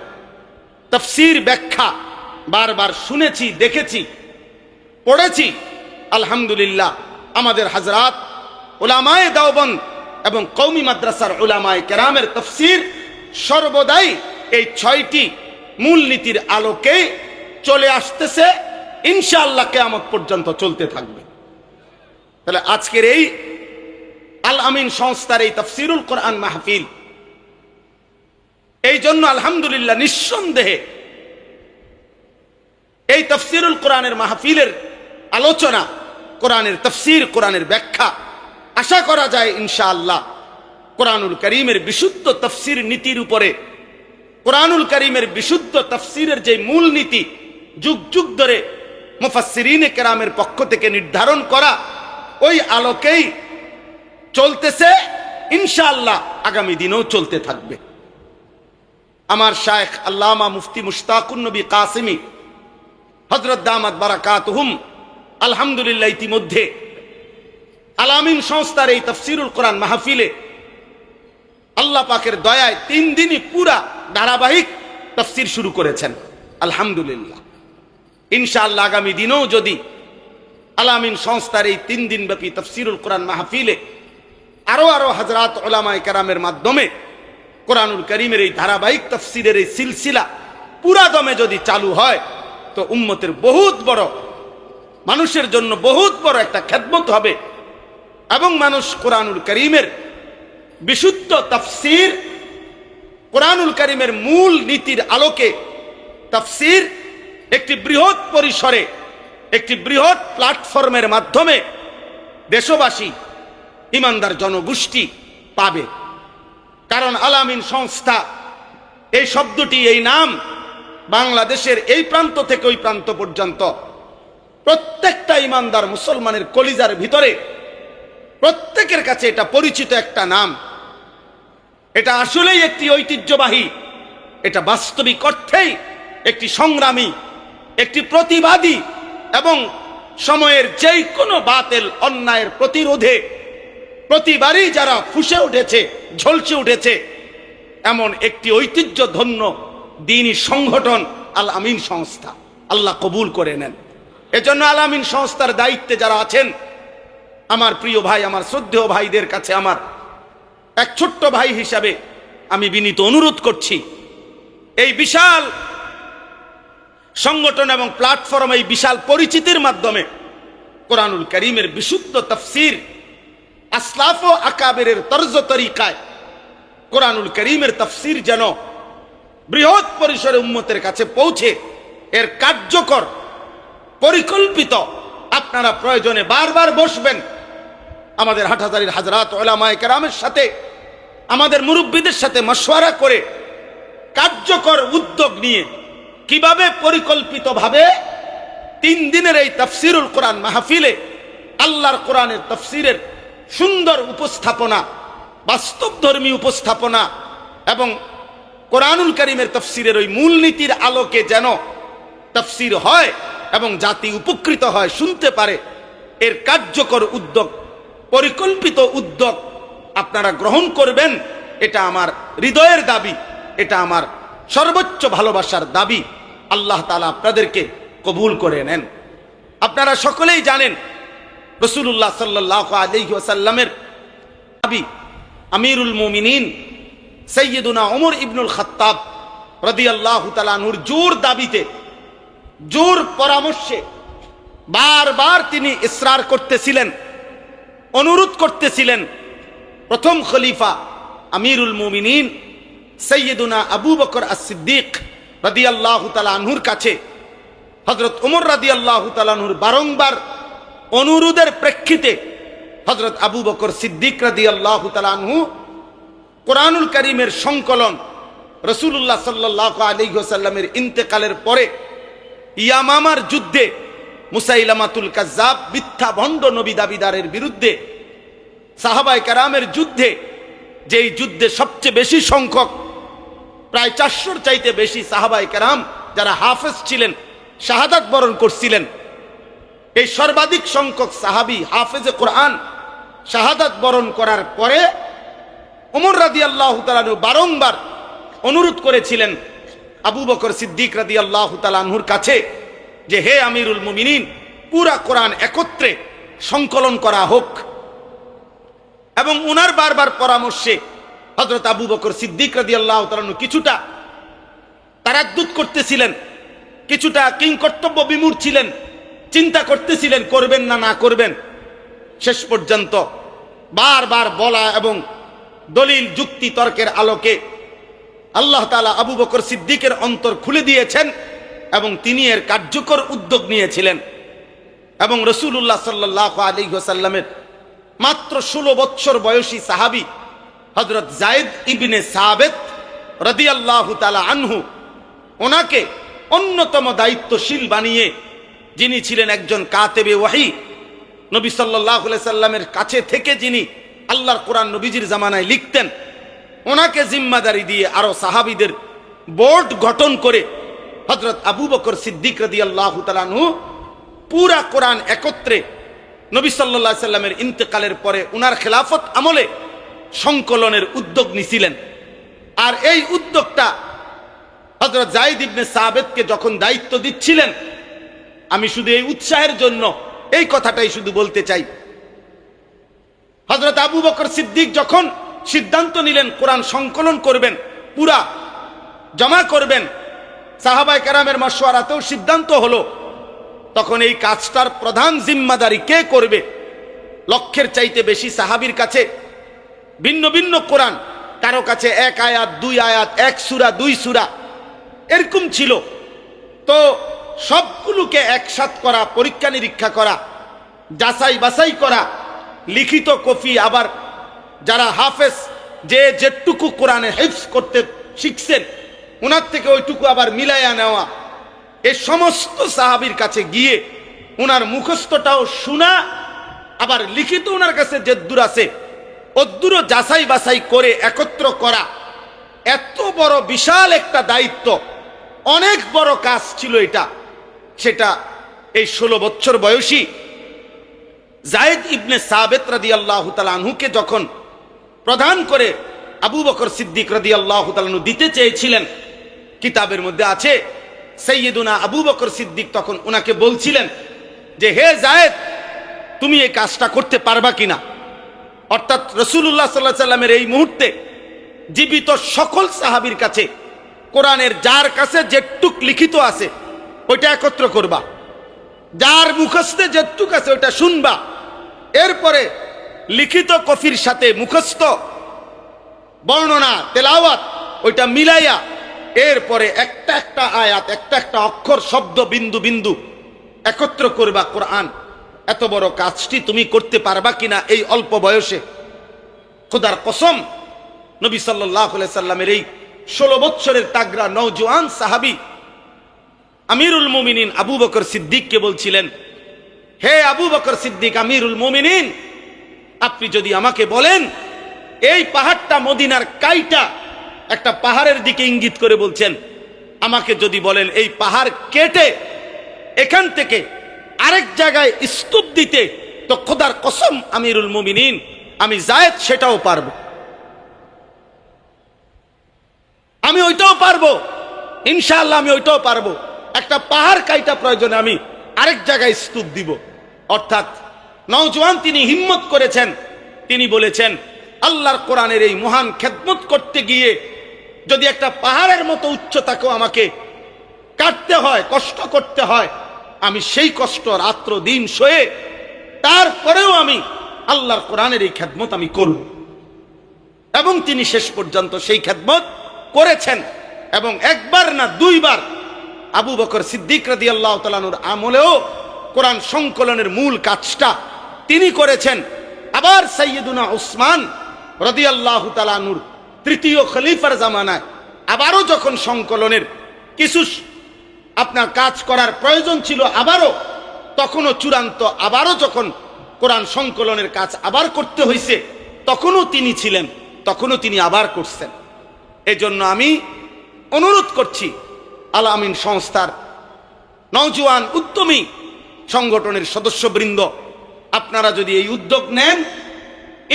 তাফসীর ব্যাখ্যা বারবার শুনেছি, দেখেছি, পড়েছি। আলহামদুলিল্লাহ আমাদের হযরত উলামায়ে দেওবন্দ এবং কওমি মাদ্রাসার উলামায়ে কেরামের তাফসীর সর্বদাই এই 6টি মূলনীতির আলোকে চলে আসতেছে, ইনশাআল্লাহ কিয়ামত পর্যন্ত চলতে থাকবে। তাহলে আজকের এই আল আমিন সংস্থার এই তাফসীরুল কোরআন মাহফিল, এই জন্য আলহামদুলিল্লাহ নিঃসন্দেহে এই তাফসীরুল কোরআনের মাহফিলের আলোচনা, কোরআনের তাফসীর, কোরআনের ব্যাখ্যা, আশা করা যায় ইনশাআল্লাহ কোরআনুল কারীমের বিশুদ্ধ তাফসীর নীতির উপরে, কোরআনুল কারীমের বিশুদ্ধ তাফসীরের যে মূল নীতি যুগ যুগ ধরে মুফাসসিরিনে কেরামের পক্ষ থেকে নির্ধারণ করা, ওই আলোকেই চলতেছে, ইনশাআল্লাহ আগামী দিনেও চলতে থাকবে। আমার শায়েখ আল্লামা মুফতি মুশতাকুন নবী কাসিমি হযরত দামাত বারাকাতুহুম আলহামদুলিল্লাহ ইতিমধ্যে আল আমিন সংস্থার এই তাফসীরুল কোরআন মাহফিলে আল্লাহ পাকের দয়ায় 3 দিনই পুরা ধারাবাহিক তাফসীর শুরু করেছেন। আলহামদুলিল্লাহ ইনশাআল্লাহ আগামী দিনেও যদি আল আমিন সংস্থার এই 3 দিন ব্যাপী তাফসীরুল কোরআন মাহফিলে আরো হযরত উলামায়ে কেরামের মাধ্যমে কোরআনুল কারীমের এই ধারাবাহিক তাফসীরের এই সিলসিলা পুরা দমে যদি চালু হয়, তো উম্মতের বহুত বড়, মানুষের জন্য বহুত বড় একটা খেদমত হবে। এবং মানুষ কোরআনুল কারীমের বিশুদ্ধ তাফসীর, কোরআনুল কারীমের মূল নীতির আলোকে তাফসীর একটি বৃহৎ পরিসরে, একটি বৃহৎ প্ল্যাটফর্মের মাধ্যমে দেশবাসী, ইমানদার জনগোষ্ঠী পাবে। কারণ আল আমিন সংস্থা, এই শব্দটি, এই নাম বাংলাদেশের এই প্রান্ত থেকে ওই প্রান্ত পর্যন্ত প্রত্যেকটা ইমানদার মুসলমানের কলিজার ভিতরে প্রত্যেকের কাছে এটা পরিচিত একটা নাম। এটা আসলেই একটি ঐতিহ্যবাহী, এটা বাস্তবিক অর্থেই একটি সংগ্রামী, একটি প্রতিবাদী এবং সময়ের যেই কোনো বাতিল অন্যায়ের প্রতিরোধে প্রতিবারই যারা ফুঁসে উঠেছে, ঝলসে উঠেছে, এমন একটি ঐতিহ্যধন্য দ্বীনি সংগঠন আল আমিন সংস্থা। আল্লাহ কবুল করে নেন। এজন্য আল আমিন সংস্থার দায়িত্বে যারা আছেন, আমার প্রিয় ভাই, আমার শ্রদ্ধেয় ভাইদের কাছে আমার এক ছোট্ট ভাই হিসাবে আমি বিনীত অনুরোধ করছি, এই বিশাল সংগঠন এবং প্ল্যাটফর্ম, এই বিশাল পরিচিতির মাধ্যমে কোরআনুল কারীমের বিশুদ্ধ তাফসীর আসলাফ ও আকাবেরের তর্জ তরিকায় কোরআনুল কারীমের তাফসীর যেন বৃহৎ পরিসরে উম্মতের কাছে পৌঁছে, এর কার্যকর পরিকল্পিত আপনারা প্রয়োজনে বারবার বসবেন আমাদের হাটহাজারীর হাজরাত উলামায়ে কেরামের সাথে, আমাদের মুরব্বীদের সাথে মশওয়ারা করে কার্যকর উদ্যোগ নিয়ে কিভাবে পরিকল্পিতভাবে 3 দিনের এই তাফসীরুল কোরআন মাহফিলে আল্লাহর কোরআনের তাফসীরের সুন্দর উপস্থাপনা, বাস্তবধর্মী উপস্থাপনা এবং কোরআনুল কারীমের তাফসীরের ওই মূলনীতির আলোকে যেন তাফসীর হয় এবং জাতি উপকৃত হয়, শুনতে পারে, এর কার্যকর উদ্যোগ, পরিকল্পিত উদ্যোগ আপনারা গ্রহণ করবেন। এটা আমার হৃদয়ের দাবি, এটা আমার সর্বোচ্চ ভালোবাসার দাবি। আল্লাহ তাআলা আপনাদেরকে কবুল করে নেন। আপনারা সকলেই জানেন রাসূলুল্লাহ সাল্লাল্লাহু আলাইহি ওয়াসাল্লামের নবী আমিরুল মুমিনিন সাইয়্যিদুনা ওমর ইবনুল খাত্তাব রাদিয়াল্লাহু তাআলা আনহুর জোর দাবিতে, জোর পরামর্শে বারবার তিনি ইসরার করতেছিলেন, অনুরোধ করতেছিলেন প্রথম খলিফা আমিরুল মুমিনিন সাইয়্যিদুনা আবু বকর as-সিদ্দিক রাদিয়াল্লাহু তাআলা আনহুর কাছে। হযরত ওমর রাদিয়াল্লাহু তাআলা আনহুর বারংবার অনুরোধের প্রেক্ষিতে হযরত আবু বকর সিদ্দিক রাদিয়াল্লাহু তাআলা আনহু কোরআনুল কারীমের সংকলন রাসূলুল্লাহ সাল্লাল্লাহু আলাইহি ওয়াসাল্লামের ইন্তেকালের পরে ইয়ামামার যুদ্ধে মুসাইলামাতুল কাজ্জাব মিথ্যা ভণ্ড নবী দাবিদারের বিরুদ্ধে সাহাবায়ে কেরামের যুদ্ধে, যেই যুদ্ধে সবচেয়ে বেশি সংখ্যক, প্রায় 400-র চাইতে বেশি সাহাবায়ে কেরাম যারা হাফেজ ছিলেন, শাহাদাত বরণ করছিলেন, এই সর্বাধিক সংখ্যক সাহাবী হাফেজে কোরআন শাহাদাত বরণ করার পরে ওমর রাদিয়াল্লাহু তাআলা আনহু বারংবার অনুরোধ করেছিলেন আবু বকর সিদ্দিক রাদিয়াল্লাহু তাআলা আনহুর কাছে যে, হে আমিরুল মুমিনিন, পুরা কোরআন একত্রে সংকলন করা হোক। এবং উনার বারবার পরামর্শে হযরত আবু বকর সিদ্দিক রাদিয়াল্লাহু তাআলা আনহু কিছুটা তারাদ্দুদ করতেছিলেন, কিছুটা কিংকর্তব্য বিমূঢ় ছিলেন, চিন্তা করতেছিলেন করবেন না না করবেন। শেষ পর্যন্ত বারবার বলা এবং দলিল যুক্তি তর্কের আলোকে আল্লাহ তাআলা আবু বকর সিদ্দিকের অন্তর খুলে দিয়েছেন এবং তিনি এর কার্যকর উদ্যোগ নিয়েছিলেন। এবং রাসূলুল্লাহ সাল্লাল্লাহু আলাইহি ওয়াসাল্লামের মাত্র 16 বছর বয়সী সাহাবী হযরত যায়েদ ইবনে সাবিত রাদিয়াল্লাহু তাআলা আনহু, ওনাকে অন্যতম দায়িত্বশীল বানিয়ে, যিনি ছিলেন একজন কাতেবে ওয়াহি, নবী সাল্লাল্লাহু আলাইহি সাল্লামের কাছে থেকে যিনি আল্লাহর কোরআন নবীজির জামানায় লিখতেন, ওনাকে জিম্মাদারি দিয়ে আরো সাহাবীদের বোর্ড গঠন করে হযরত আবু বকর সিদ্দিক রাদিয়াল্লাহু তাআলা আনহু পুরা কোরআন একত্রে নবী সাল্লাল্লাহু আলাইহি সাল্লামের ইন্তেকালের পরে উনার খেলাফত আমলে সংকলনের উদ্যোগ নিছিলেন। আর এই উদ্যোগটা হযরত যায়েদ ইবনে সাবিতকে যখন দায়িত্ব দিচ্ছিলেন, আমি শুধু এই উৎসাহের জন্য এই কথাটাই শুধু বলতে চাই, হযরত আবু বকর সিদ্দিক যখন সিদ্ধান্ত নিলেন কোরআন সংকলন করবেন, পুরা জমা করবেন, সাহাবায়ে কেরামের মাশওয়ারাতেও সিদ্ধান্ত হলো তখন এই কাজটার প্রধান জিম্মাদারি কে করবে। লক্ষের চাইতে বেশি সাহাবীর কাছে ভিন্ন ভিন্ন কোরআন, কারো কাছে এক আয়াত, দুই আয়াত, এক সূরা, দুই সূরা এরকম ছিল। তো সবগুলোকে একসাথ করা, পরীক্ষা নিরীক্ষা করা, যাচাই বাছাই করা, লিখিত কপি, আবার যারা হাফেজ যে যেটুকু কোরআনে হিফজ করতে শিখছেন ওনার থেকে ওইটুকু আবার মিলাইয়া নেওয়া, এই সমস্ত সাহাবীর কাছে গিয়ে ওনার মুখস্থটাও শোনা, আবার লিখিত ওনার কাছে যেদ্দুর আছে অদ্দুরও যাচাই বাছাই করে একত্র করা, এত বড় বিশাল একটা দায়িত্ব, অনেক বড় কাজ ছিল এটা। সেটা এই 16 বছর বয়সী যায়েদ ইবনে সাবিত রাদিয়াল্লাহু তাআলা আনহুকে যখন প্রদান করে আবু বকর সিদ্দিক রাদিয়াল্লাহু তাআলা আনহু দিতে চেয়েছিলেন, কিতাবের মধ্যে আছে সাইয়্যিদুনা আবু বকর সিদ্দিক তখন ওনাকে বলছিলেন যে হে যায়েদ, তুমি এই কাজটা করতে পারবা কিনা। অর্থাৎ রাসূলুল্লাহ সাল্লাল্লাহু আলাইহি সাল্লামের এই মুহূর্তে জীবিত সকল সাহাবীর কাছে কোরআনের যার কাছে যেটুক লিখিত আছে ওইটা একত্র করবা, যার মুখস্থে যেটুক আছে ওইটা শুনবা, এরপরে লিখিত কফির সাথে মুখস্থ বর্ণনা তেলাওয়াত ওইটা মিলাইয়া এরপরে একটা একটা আয়াত, একটা একটা অক্ষর, শব্দ, বিন্দু বিন্দু একত্র করবা কোরআন। এত বড় কাজটি তুমি করতে পারবা কিনা এই অল্প বয়সে? খোদার কসম, নবী সাল্লাল্লাহু আলাইহি সাল্লামের এই 16 বছরের তাগড়া নওজোয়ান সাহাবী আমিরুল মুমিনিন আবু বকর সিদ্দিককে বলছিলেন, হে আবু বকর সিদ্দিক আমিরুল মুমিনিন, আপনি যদি আমাকে বলেন এই পাহাড়টা মদিনার কাইটা, একটা পাহাড়ের দিকে ইঙ্গিত করে বলছেন, আমাকে যদি বলেন এই পাহাড় কেটে এখান থেকে আরেক জায়গায় স্তূপ দিতে, তো খোদার কসম আমিরুল মুমিনিন আমি যায়েদ সেটাও পারবো, আমি ওইটাও পারবো, ইনশাআল্লাহ আমি ওইটাও পারবো। একটা পাহাড় কাইটা প্রয়োজনে আমি আরেক জায়গায় স্তূপ দিব। অর্থাৎ নওজোয়ান তিনি হিম্মত করেছেন, তিনি বলেছেন আল্লাহর কোরআনের এই মহান খেদমত করতে গিয়ে যদি একটা পাহাড়ের মতো উচ্চতাকেও আমাকে কাটতে হয়, কষ্ট করতে হয়, আমি সেই কষ্ট রাত্র দিন সয়ে তারপরেও আমি আল্লাহর কোরআনের এই খেদমত আমি করব। এবং তিনি শেষ পর্যন্ত সেই খেদমত করেছেন। এবং একবার না দুইবার আবু বকর সিদ্দিক রাদিয়াল্লাহু তাআলা আনহুর আমলেও কোরআন সংকলনের মূল কাজটা তিনি করেছেন। আবার সাইয়্যিদুনা উসমান রাদিয়াল্লাহু তাআলা আনহুর তৃতীয় খলিফার জামানায় আবারও যখন সংকলনের কিছু আপনার কাজ করার প্রয়োজন ছিল, আবারও তখনও চূড়ান্ত, আবারও যখন কোরআন সংকলনের কাজ আবার করতে হয়েছে তখনও তিনি ছিলেন, তখনও তিনি আবার করছেন। এজন্য আমি অনুরোধ করছি আল আমিন সংস্থার নওজোয়ান উদ্যমী সংগঠনের সদস্যবৃন্দ, আপনারা যদি এই উদ্যোগ নেন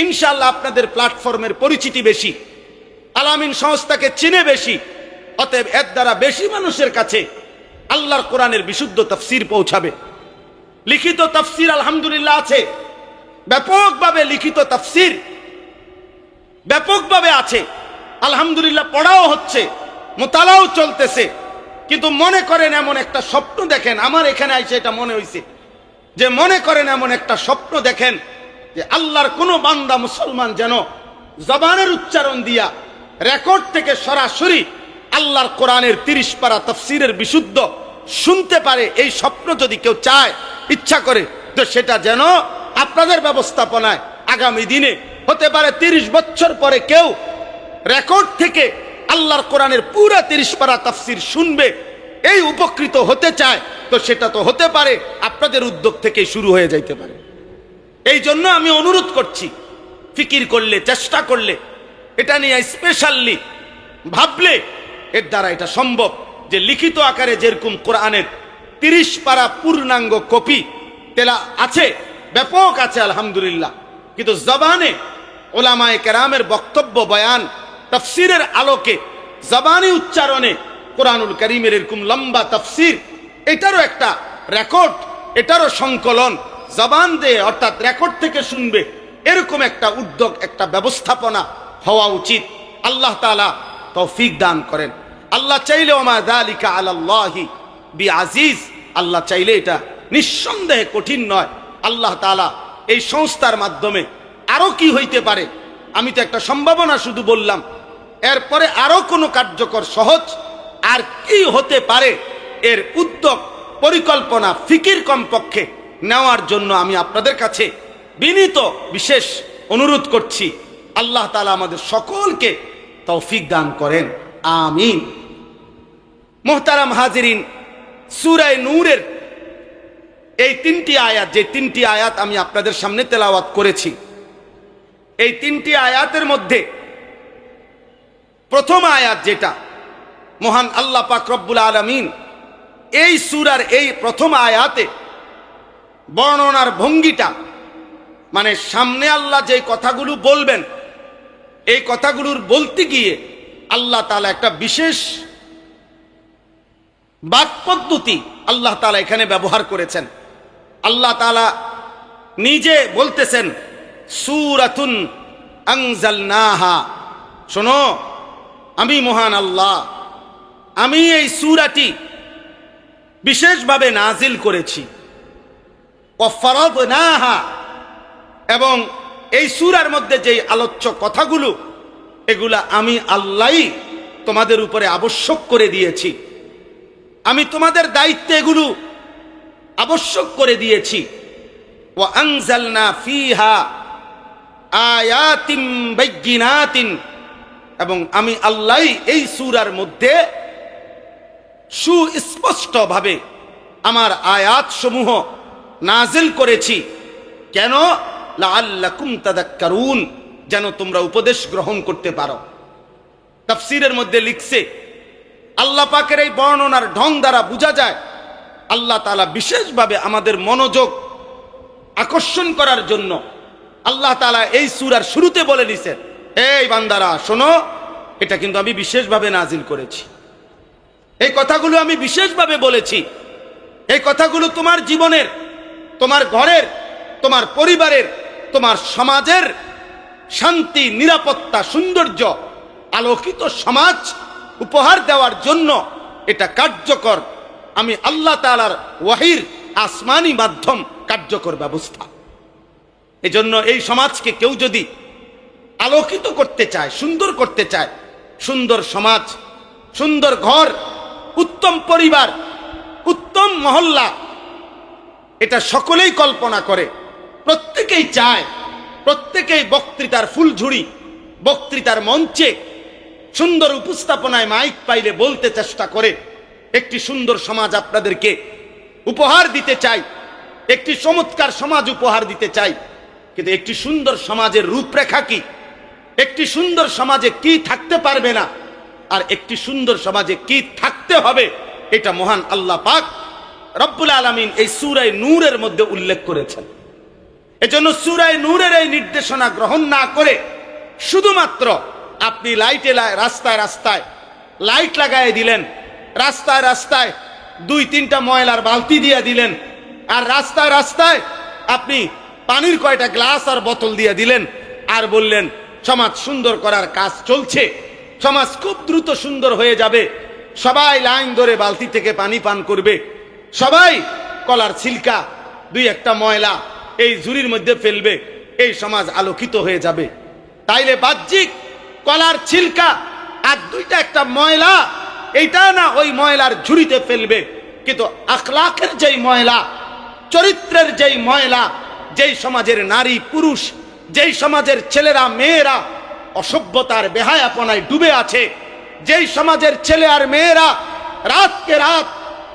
ইনশাআল্লাহ আপনাদের প্ল্যাটফর্মের পরিচিতি বেশি, আল আমিন সংস্থাকে চিনে বেশি, অতএব এর দ্বারা বেশি মানুষের কাছে আল্লাহর কোরআনের বিশুদ্ধ তাফসীর পৌঁছাবে। লিখিত তাফসীর আলহামদুলিল্লাহ আছে, ব্যাপকভাবে লিখিত তাফসীর ব্যাপকভাবে আছে, আলহামদুলিল্লাহ পড়াও হচ্ছে, মোতালাও চলতেছে। কিন্তু মনে করেন এমন একটা স্বপ্ন দেখেন, আমার এখানে আইসে এটা মনে হয়েছে যে মনে করেন এমন একটা স্বপ্ন দেখেন যে আল্লাহর কোন বান্দা মুসলমান যেন জবানের উচ্চারণ দিয়া রেকর্ড থেকে সরাসরি আল্লাহর কোরআনের 30 পারা তাফসীরের বিশুদ্ধ শুনতে পারে, এই স্বপ্ন যদি কেউ চায়, ইচ্ছা করে, তো সেটা যেন আপনাদের ব্যবস্থাপনায় আগামী দিনে হতে পারে 30 বছর পরে কেউ রেকর্ড থেকে আল্লাহর কোরআনের পুরা 30 পারা তাফসীর শুনবে, এই উপকৃত হতে চায়, তো সেটা তো হতে পারে আপনাদের উদ্যোগ থেকে শুরু হয়ে যাইতে পারে। এই জন্য আমি অনুরোধ করছি, ফিকির করলে, চেষ্টা করলে, এটা নিয়ে স্পেশালি ভাবলে এর দ্বারা এটা সম্ভব যে লিখিত আকারে যেরকম কোরআনের 30 পারা পূর্ণাঙ্গ কপি তেলা আছে, ব্যাপক আছে আলহামদুলিল্লাহ, কিন্তু জবানে ওলামায়ে কেরামের বক্তব্য বয়ান তাফসীরের আলোকে জবানি উচ্চারণে কোরআনুল কারীমের এরকম লম্বা তাফসীর, এটারও একটা রেকর্ড, এটারও সংকলন জবান দিয়ে অর্থাৎ রেকর্ড থেকে শুনবে, এরকম একটা উদ্যোগ, একটা ব্যবস্থাপনা হওয়া উচিত। আল্লাহ তাআলা তৌফিক দান করেন। আল্লাহ চাইলে ওমা যালিকা আলাল্লাহি বিআজিজ, আল্লাহ চাইলে এটা নিঃসন্দেহে কঠিন নয়। আল্লাহ তাআলা এই সংস্থার মাধ্যমে আরো কি হইতে পারে, আমি তো একটা সম্ভাবনা শুধু বললাম, এরপরে আরো কোনো কার্যকর সহজ আর কি হতে পারে এর উদ্যোগ পরিকল্পনা ফিকির কমপক্ষে নেওয়ার জন্য আমি আপনাদের কাছে বিনীত বিশেষ অনুরোধ করছি। আল্লাহ তাআলা আমাদের সকলকে তৌফিক দান করেন, আমিন। মুহতারাম হাজিরিন, সূরা নূরের এই তিনটি আয়াত, যে তিনটি আয়াত আমি আপনাদের সামনে তেলাওয়াত করেছি, এই তিনটি আয়াতের মধ্যে প্রথম আয়াত যেটা, মহান আল্লাহ পাক রব্বুল আলামিন এই সূরার এই প্রথম আয়াতে বর্ণনার ভঙ্গিটা, মানে সামনে আল্লাহ যে কথাগুলো বলবেন, এই কথাগুলোর বলতে গিয়ে আল্লাহ তাআলা একটা বিশেষ বাক পদ্ধতি আল্লাহ তাআলা এখানে ব্যবহার করেছেন। আল্লাহ তাআলা নিজে বলতেছেন সূরাতুন আনজালনাহা, শোনো আমি মহান আল্লাহ, আমি এই সূরাটি বিশেষভাবে নাজিল করেছি। ওয়াফারাদনাহা, এবং এই সূরার মধ্যে যেই আলোচ্য কথাগুলো, এগুলা আমি আল্লাহই তোমাদের উপরে আবশ্যক করে দিয়েছি, আমি তোমাদের দায়িত্বে এগুলো আবশ্যক করে দিয়েছি। ওয়া আনজালনা ফিহা আয়াতিন বাইয়িনাতিন, এবং আমি আল্লাহই এই সূরার মধ্যে সুস্পষ্টভাবে আমার আয়াত সমূহ নাজিল করেছি। কেন? লাআল্লাকুম তাযাক্কারুন, যেন তোমরা উপদেশ গ্রহণ করতে পারো। তাফসীরের মধ্যে লিখছে, আল্লাহ পাকের এই বর্ণনার ঢং দ্বারা বোঝা যায় আল্লাহ তাআলা বিশেষভাবে আমাদের মনোযোগ আকর্ষণ করার জন্য আল্লাহ তাআলা এই সূরার শুরুতে বলে দিয়েছেন, এই বান্দারা শোনো, এটা কিন্তু আমি বিশেষভাবে নাজিল করেছি, এই কথাগুলো আমি বিশেষভাবে বলেছি, এই কথাগুলো তোমার জীবনের, তোমার ঘরের, তোমার পরিবারের, তোমার সমাজের শান্তি, নিরাপত্তা, সৌন্দর্য, আলোকিত সমাজ উপহার দেওয়ার জন্য এটা কার্যকর, আমি আল্লাহ তাআলার ওয়াহির আসমানি মাধ্যম কার্যকর ব্যবস্থা। এজন্য এই সমাজকে কেউ যদি আলোকিত করতে চায়, সুন্দর করতে চায়, সুন্দর সমাজ, সুন্দর ঘর, উত্তম পরিবার, উত্তম মহল্লা, এটা সকলেই কল্পনা করে, প্রত্যেকেই চায়, প্রত্যেকেই বক্তৃতার ফুলঝুরি, বক্তৃতার মঞ্চে সুন্দর উপস্থাপনায় মাইক পাইলে বলতে চেষ্টা করে, একটি সুন্দর সমাজ আপনাদেরকে উপহার দিতে চাই, একটি চমৎকার সমাজ উপহার দিতে চাই। কিন্তু একটি সুন্দর সমাজের রূপরেখা কি, একটি সুন্দর সমাজে কি থাকতে পারবে না, আর একটি সুন্দর সমাজে কি থাকতে হবে, এটা মহান আল্লাহ পাক রব্বুল আলামিন এই সূরা নূরের মধ্যে উল্লেখ করেছেন। এজন্য সূরা নূরের এই নির্দেশনা গ্রহণ না করে শুধুমাত্র আপনি রাস্তায় রাস্তায় লাইট লাগায় দিলেন, রাস্তায় রাস্তায় 2-3টা ময়লার বালতি দিয়ে দিলেন, আর রাস্তায় রাস্তায় আপনি পানির কয়টা গ্লাস আর বোতল দিয়ে দিলেন, আর বললেন সমাজ সুন্দর করার কাজ চলছে, সমাজ খুব দ্রুত সুন্দর হয়ে যাবে, সবাই লাইন ধরে বালতি থেকে পানি পান করবে, সবাই কলার ছিলকা 2-1টা ময়লা এই ঝুড়ির মধ্যে ফেলবে, এই সমাজ আলোকিত হয়ে যাবে। তাইলে বাহ্যিক কলার ছিলকা আর 2-1টা ময়লা, এইটা না ওই ময়লার ঝুড়িতে ফেলবে, কিন্তু আখলাকের যেই ময়লা, চরিত্রের যেই ময়লা, যেই সমাজের নারী পুরুষ, যেই সমাজের ছেলেরা মেয়েরা অসভ্যতার বেহায়াপনায় ডুবে আছে, যেই সমাজের ছেলে আর মেয়েরা রাতকে রাত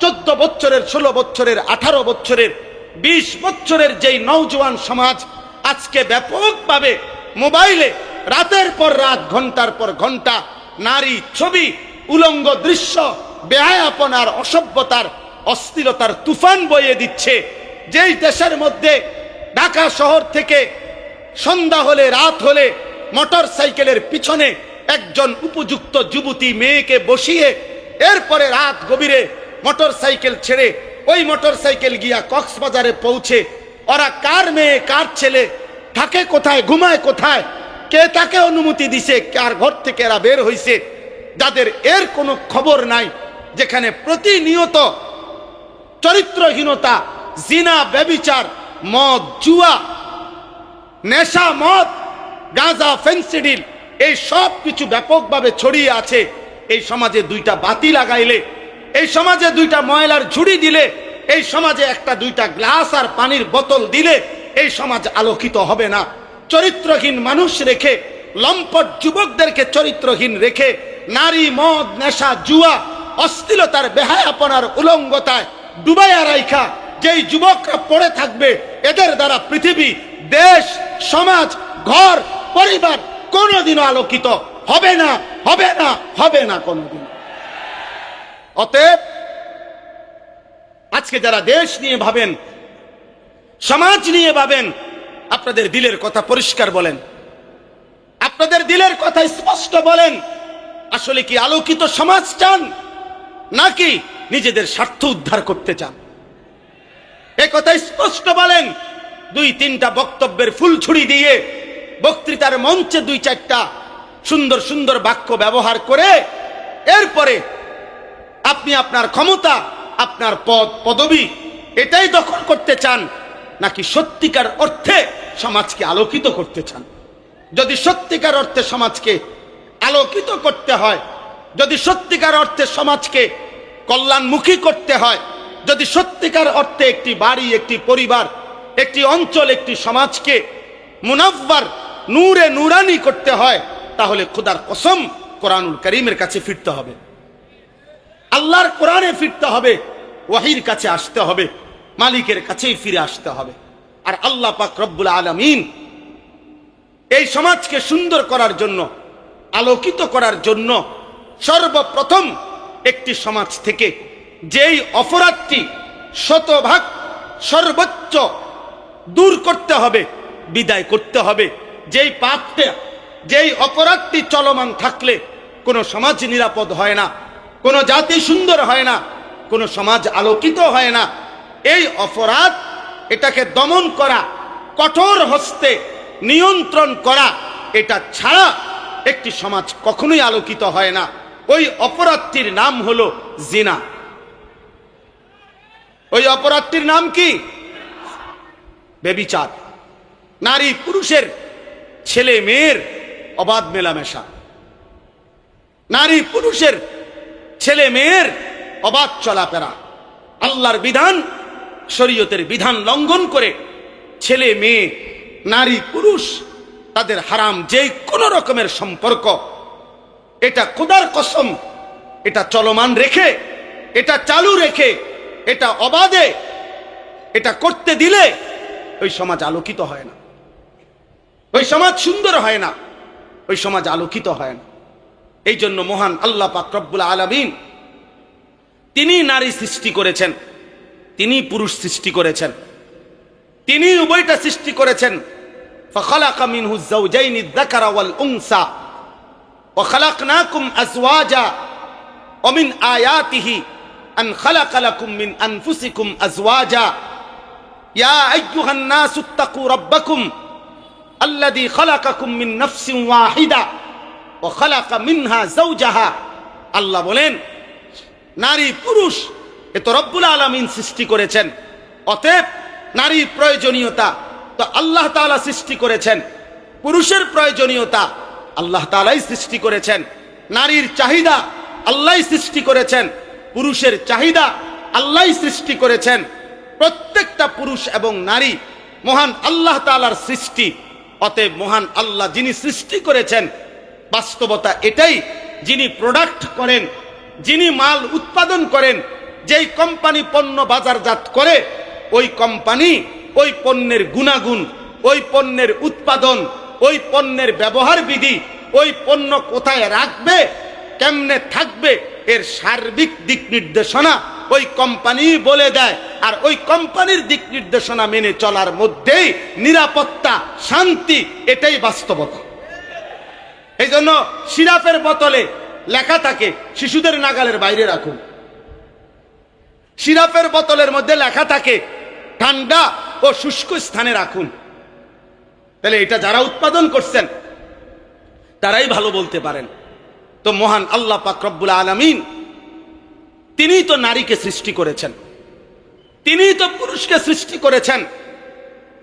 14 বছরের, 16 বছরের, 18 বছরের, 20 বছরের যেই নওজোয়ান সমাজ আজকে ব্যাপকভাবে মোবাইলে রাতের পর রাত, ঘন্টার পর ঘন্টা নারী ছবি, উলঙ্গ দৃশ্য, বেহায়াপনার, অসভ্যতার, অস্থিরতার তুফান বইয়ে দিচ্ছে, যেই দেশের মধ্যে ঢাকা শহর থেকে সন্ধ্যা হলে, রাত হলে মোটর সাইকেলের পিছনে একজন উপযুক্ত যুবতী মেয়েকে বসিয়ে এরপরে রাত গভীরে মোটর সাইকেল ছেড়ে ওই মোটর সাইকেল গিয়া কক্সবাজারে পৌঁছে, ওরা কার মেয়ে কার ছেলে থাকে কোথায়, ঘুমায় কোথায়, কে তাকে অনুমতি দিছে, কার ঘর থেকে এরা বের হইছে, যাদের এর কোনো খবর নাই, যেখানে প্রতিনিয়ত চরিত্রহীনতা, জিনা, ব্যভিচার, মদ, জুয়া, নেশা, মদ, গাঁজা, ফেন্সিডিল, এই সব কিছু ব্যাপকভাবে ছড়িয়ে আছে। এই সমাজে দুইটা বাতি লাগাইলে, এই সমাজে দুইটা ময়লার ঝুড়ি দিলে, এই সমাজে একটা দুইটা গ্লাস আর পানির বোতল দিলে এই সমাজ আলোকিত হবে না। চরিত্রহীন মানুষ রেখে, লম্পট যুবকদেরকে চরিত্রহীন রেখে, নারী, মদ, নেশা, জুয়া, অশ্লীলতার, বেহায়াপনার উলঙ্গতায় ডুবাইয়া রাইখা যেই যুবকরা পড়ে থাকবে, এদের দ্বারা পৃথিবী, দেশ, সমাজ, ঘর, পরিবার কোনোদিনও আলোকিত হবে না, হবে না, হবে না কোনোদিন। অতএব আজকে যারা দেশ নিয়ে ভাবেন, সমাজ নিয়ে ভাবেন, আপনাদের দিলের কথা পরিষ্কার বলেন, আপনাদের দিলের কথা স্পষ্ট বলেন। আসলে কি আলোকিত সমাজ চান, নাকি নিজেদের স্বার্থ উদ্ধার করতে চান? এ কথা স্পষ্ট বলেন। দুই তিনটা বক্তব্যের ফুলছুরি দিয়ে, বক্তৃতার মঞ্চে দুই চারটা সুন্দর সুন্দর বাক্য ব্যবহার করে এরপরে আপনি আপনার ক্ষমতা, আপনার পদ পদবি এটাই দখল করতে চান, নাকি সত্যিকার অর্থে সমাজকে আলোকিত করতে চান? যদি সত্যিকার অর্থে সমাজকে আলোকিত করতে হয়, যদি সত্যিকার অর্থে সমাজকে কল্যাণমুখী করতে হয়, যদি সত্যিকার অর্থে একটি বাড়ি, একটি পরিবার, একটি অঞ্চল, একটি সমাজকে মুনাফফার, নূরে নুরানি করতে হয়, তাহলে খোদার কসম কোরআনুল কারীমের কাছে ফিরতে হবে, আল্লাহর কোরআনে ফিরতে হবে, ওয়াহির কাছে আসতে হবে, মালিকের কাছেই ফিরে আসতে হবে। আর আল্লাহ পাক রব্বুল আলামিন এই সমাজকে সুন্দর করার জন্য, আলোকিত করার জন্য সর্বপ্রথম একটি সমাজ থেকে যেই অপরাধটি শতভাগ সর্বোচ্চ দূর করতে হবে, বিদায় করতে হবে, যেই পাপটা, যেই অপরাধটি চলমান থাকলে কোনো সমাজ নিরাপদ হয় না, কোনো জাতি সুন্দর হয় না, কোনো সমাজ আলোকিত হয় না। এই অপরাধ, এটাকে দমন করা, কঠোর হস্তে নিয়ন্ত্রণ করা, এটা ছাড়া একটি সমাজ কখনোই আলোকিত হয় না। ওই অপরাধটির নাম হলো জিনা। ওই অপরাধটির নাম কি? ব্যভিচার। নারী পুরুষের, ছেলে মেয়ের অবাধ মেলামেশা, নারী পুরুষের, ছেলে মেয়ের অবাধ চলাফেরা, আল্লাহর বিধান, শরীয়তের বিধান লঙ্ঘন করে ছেলে মেয়ে, নারী পুরুষ, তাদের হারাম যে কোনো রকমের সম্পর্ক, এটা খোদার কসম, এটা চলমান রেখে, এটা চালু রেখে, এটা অবাধে এটা করতে দিলে ওই সমাজ আলোকিত হয় না, ওই সমাজ সুন্দর হয় না, ওই সমাজ আলোকিত হয় না। এই জন্য মহান আল্লাহ পাক রব্বুল আলামিন তিনি নারী সৃষ্টি করেছেন, তিনি পুরুষ সৃষ্টি করেছেন, তিনি উভয়টা সৃষ্টি করেছেন। ফাখালাকা মিনহু যাওজাইনি যাকারা ওয়াল উনসা ওয়া খালাকনাকুম আজওয়াজা ওয়া মিন আয়াতিহি আন খালাকা লাকুম মিন আনফুসিকুম আজওয়াজা ইয়া আইয়ুহান নাসু ইত্তাকু রাব্বাকুম আল্লাযী খালাকাকুম মিন নাফসিন ওয়াহিদা ওয়া খালাকা মিনহা যাওজাহা। আল্লাহ বলেন, নারী পুরুষ এ তো রব্বুল আলামিন সৃষ্টি করেছেন, অতএব নারীর প্রয়োজনীয়তা তো আল্লাহ তাআলা সৃষ্টি করেছেন, পুরুষের প্রয়োজনীয়তা আল্লাহ তাআলাই সৃষ্টি করেছেন, নারীর চাহিদা আল্লাহই সৃষ্টি করেছেন, পুরুষের চাহিদা আল্লাহই সৃষ্টি করেছেন। প্রত্যেকটা পুরুষ এবং নারী মহান আল্লাহ তাআলার সৃষ্টি, অতএব মহান আল্লাহ যিনি সৃষ্টি করেছেন, বাস্তবতা এটাই, যিনি প্রোডাক্ট করেন, যিনি মাল উৎপাদন করেন, যেই কোম্পানি পণ্য বাজারজাত করে, ওই কোম্পানি ওই পণ্যের গুণাগুণ, ওই পণ্যের উৎপাদন, ওই পণ্যের ব্যবহার বিধি, ওই পণ্য কোথায় রাখবে, কেমনে থাকবে, এর সার্বিক দিক নির্দেশনা ওই কোম্পানি বলে দেয়। আর ওই কোম্পানির দিক নির্দেশনা মেনে চলার মধ্যেই নিরাপত্তা, শান্তি, এটাই বাস্তবতা। এই জন্য সিরাপের বোতলে লেখা থাকে শিশুদের নাগালের বাইরে রাখুন, সিরাপের বোতলের মধ্যে লেখা থাকে ঠান্ডা ও শুষ্ক স্থানে রাখুন। তাহলে এটা যারা উৎপাদন করছেন তারাই ভালো বলতে পারেন। তো মহান আল্লাহ পাক রব্বুল আলামিন তিনিই তো নারীকে সৃষ্টি করেছেন, তিনিই তো পুরুষকে সৃষ্টি করেছেন।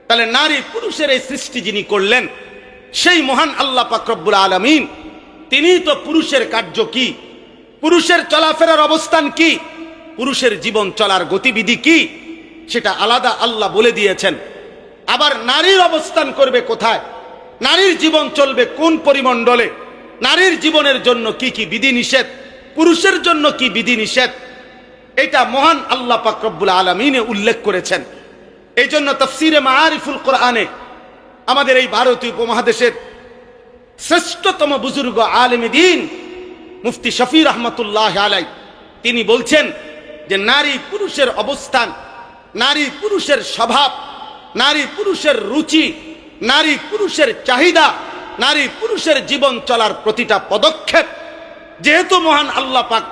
তাহলে নারী পুরুষের এই সৃষ্টি যিনি করলেন সেই মহান আল্লাহ পাক রব্বুল আলামিন তিনিই তো পুরুষের কার্য কি, পুরুষের চলাফেরার অবস্থান কি, পুরুষের জীবন চলার গতিবিধি কি, সেটা আলাদা আল্লাহ বলে দিয়েছেন। আবার নারীর অবস্থান করবে কোথায়, নারীর জীবন চলবে কোন পরিমণ্ডলে, নারীর জীবনের জন্য কি কি বিধিনিষেধ, পুরুষের জন্য কি বিধিনিষেধ, এটা মহান আল্লাহ পাক রব্বুল আলামিনে উল্লেখ করেছেন। এই জন্য তাফসীরে মাআরিফুল কোরআনে আমাদের এই ভারতীয় উপমহাদেশের শ্রেষ্ঠতম বুজুর্গ আলেমে দ্বীন মুফতি শফি রহমতুল্লাহ আলাই তিনি বলছেন যে নারী পুরুষের অবস্থান, নারী পুরুষের স্বভাব, নারী পুরুষের রুচি, নারী পুরুষের চাহিদা, নারী পুরুষের জীবন চলার প্রতিটা পদক্ষেপ যেহেতু মহান আল্লাহ পাক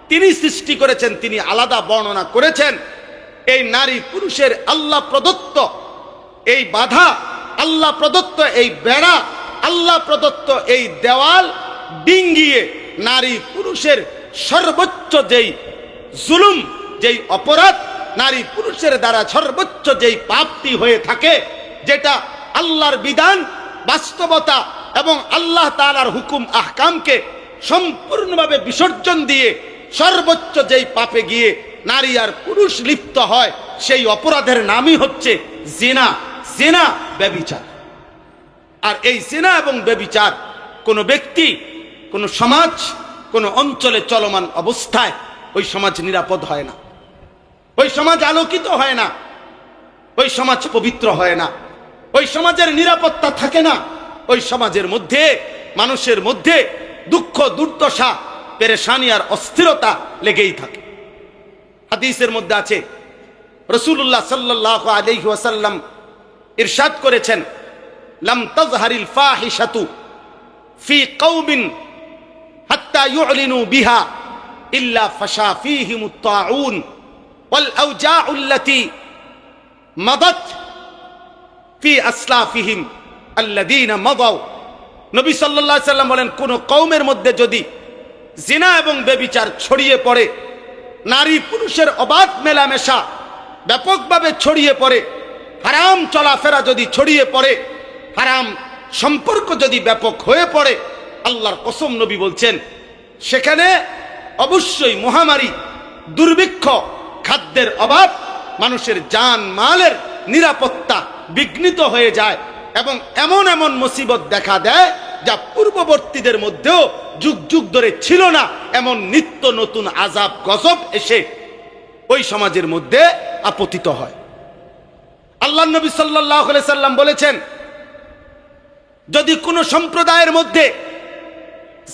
তিনি সৃষ্টি করেছেন, তিনি আলাদা বর্ণনা করেছেন। এই নারী পুরুষের আল্লাহ প্রদত্ত এই বাধা, আল্লাহ প্রদত্ত এই বেড়া, আল্লাহ প্রদত্ত এই দেওয়াল ডিঙ্গিয়ে নারী পুরুষের সর্বোচ্চ যেই জুলুম, যেই অপরাধ নারী পুরুষের দ্বারা সর্বোচ্চ যেই পাপটি হয়ে থাকে, যেটা আল্লাহর বিধান, বাস্তবতা এবং আল্লাহ তাআলার হুকুম আহকামকে সম্পূর্ণভাবে বিসর্জন দিয়ে সর্বোচ্চ যেই পাপে গিয়ে নারী আর পুরুষ লিপ্ত হয়, সেই অপরাধের নামই হচ্ছে জিনা, জিনা ব্যভিচার। আর এই জিনা এবং ব্যভিচার কোনো ব্যক্তি, কোনো সমাজ, কোনো অঞ্চলে চলমান অবস্থায় ওই সমাজ নিরাপদ হয় না, ওই সমাজ আলোকিত হয় না, ওই সমাজ পবিত্র হয় না, ওই সমাজের নিরাপত্তা থাকে না। ওই সমাজের মধ্যে, মানুষের মধ্যে দুঃখ, দুর্দশা, পেরেশানি আর অস্থিরতা লেগেই থাকে। হাদিসের মধ্যে আছে রাসূলুল্লাহ সাল্লাল্লাহু আলাইহি ওয়াসাল্লাম ইরশাদ করেছেন, লাম তাজহারিল ফাহিশাতু ফি কওমিন হাত্তা ইউলিনু বিহা ইল্লা ফাশা ফীহিমুত তাউন ওয়াল আওজাউল্লাতী মাদাত ফি আসলাফিহিম আল্লাযীনা মাদাউ। নবী সাল্লাল্লাহু আলাইহি ওয়াসাল্লাম বলেন, কোন কওমের মধ্যে যদি জিনা এবং ব্যভিচার ছড়িয়ে পড়ে, নারী পুরুষের অবাধ মেলামেশা ব্যাপকভাবে ছড়িয়ে পড়ে, হারাম চলাফেরা যদি ছড়িয়ে পড়ে, হারাম সম্পর্ক যদি ব্যাপক হয়ে পড়ে, আল্লাহর কসম নবী বলছেন সেখানে অবশ্যই মহামারী, দুর্ভিক্ষ, খাদ্যের অভাব, মানুষের জান মালের নিরাপত্তা বিঘ্নিত হয়ে যায় এবং এমন এমন মুসিবত দেখা দেয় যা পূর্ববর্তীদের মধ্যেও যুগ যুগ ধরে ছিল না। এমন নিত্য নতুন আযাব গজব এসে ওই সমাজের মধ্যে আপতিত হয়। আল্লাহ নবী সাল্লাল্লাহু আলাইহি সাল্লাম বলেছেন, যদি কোনো সম্প্রদায়ের মধ্যে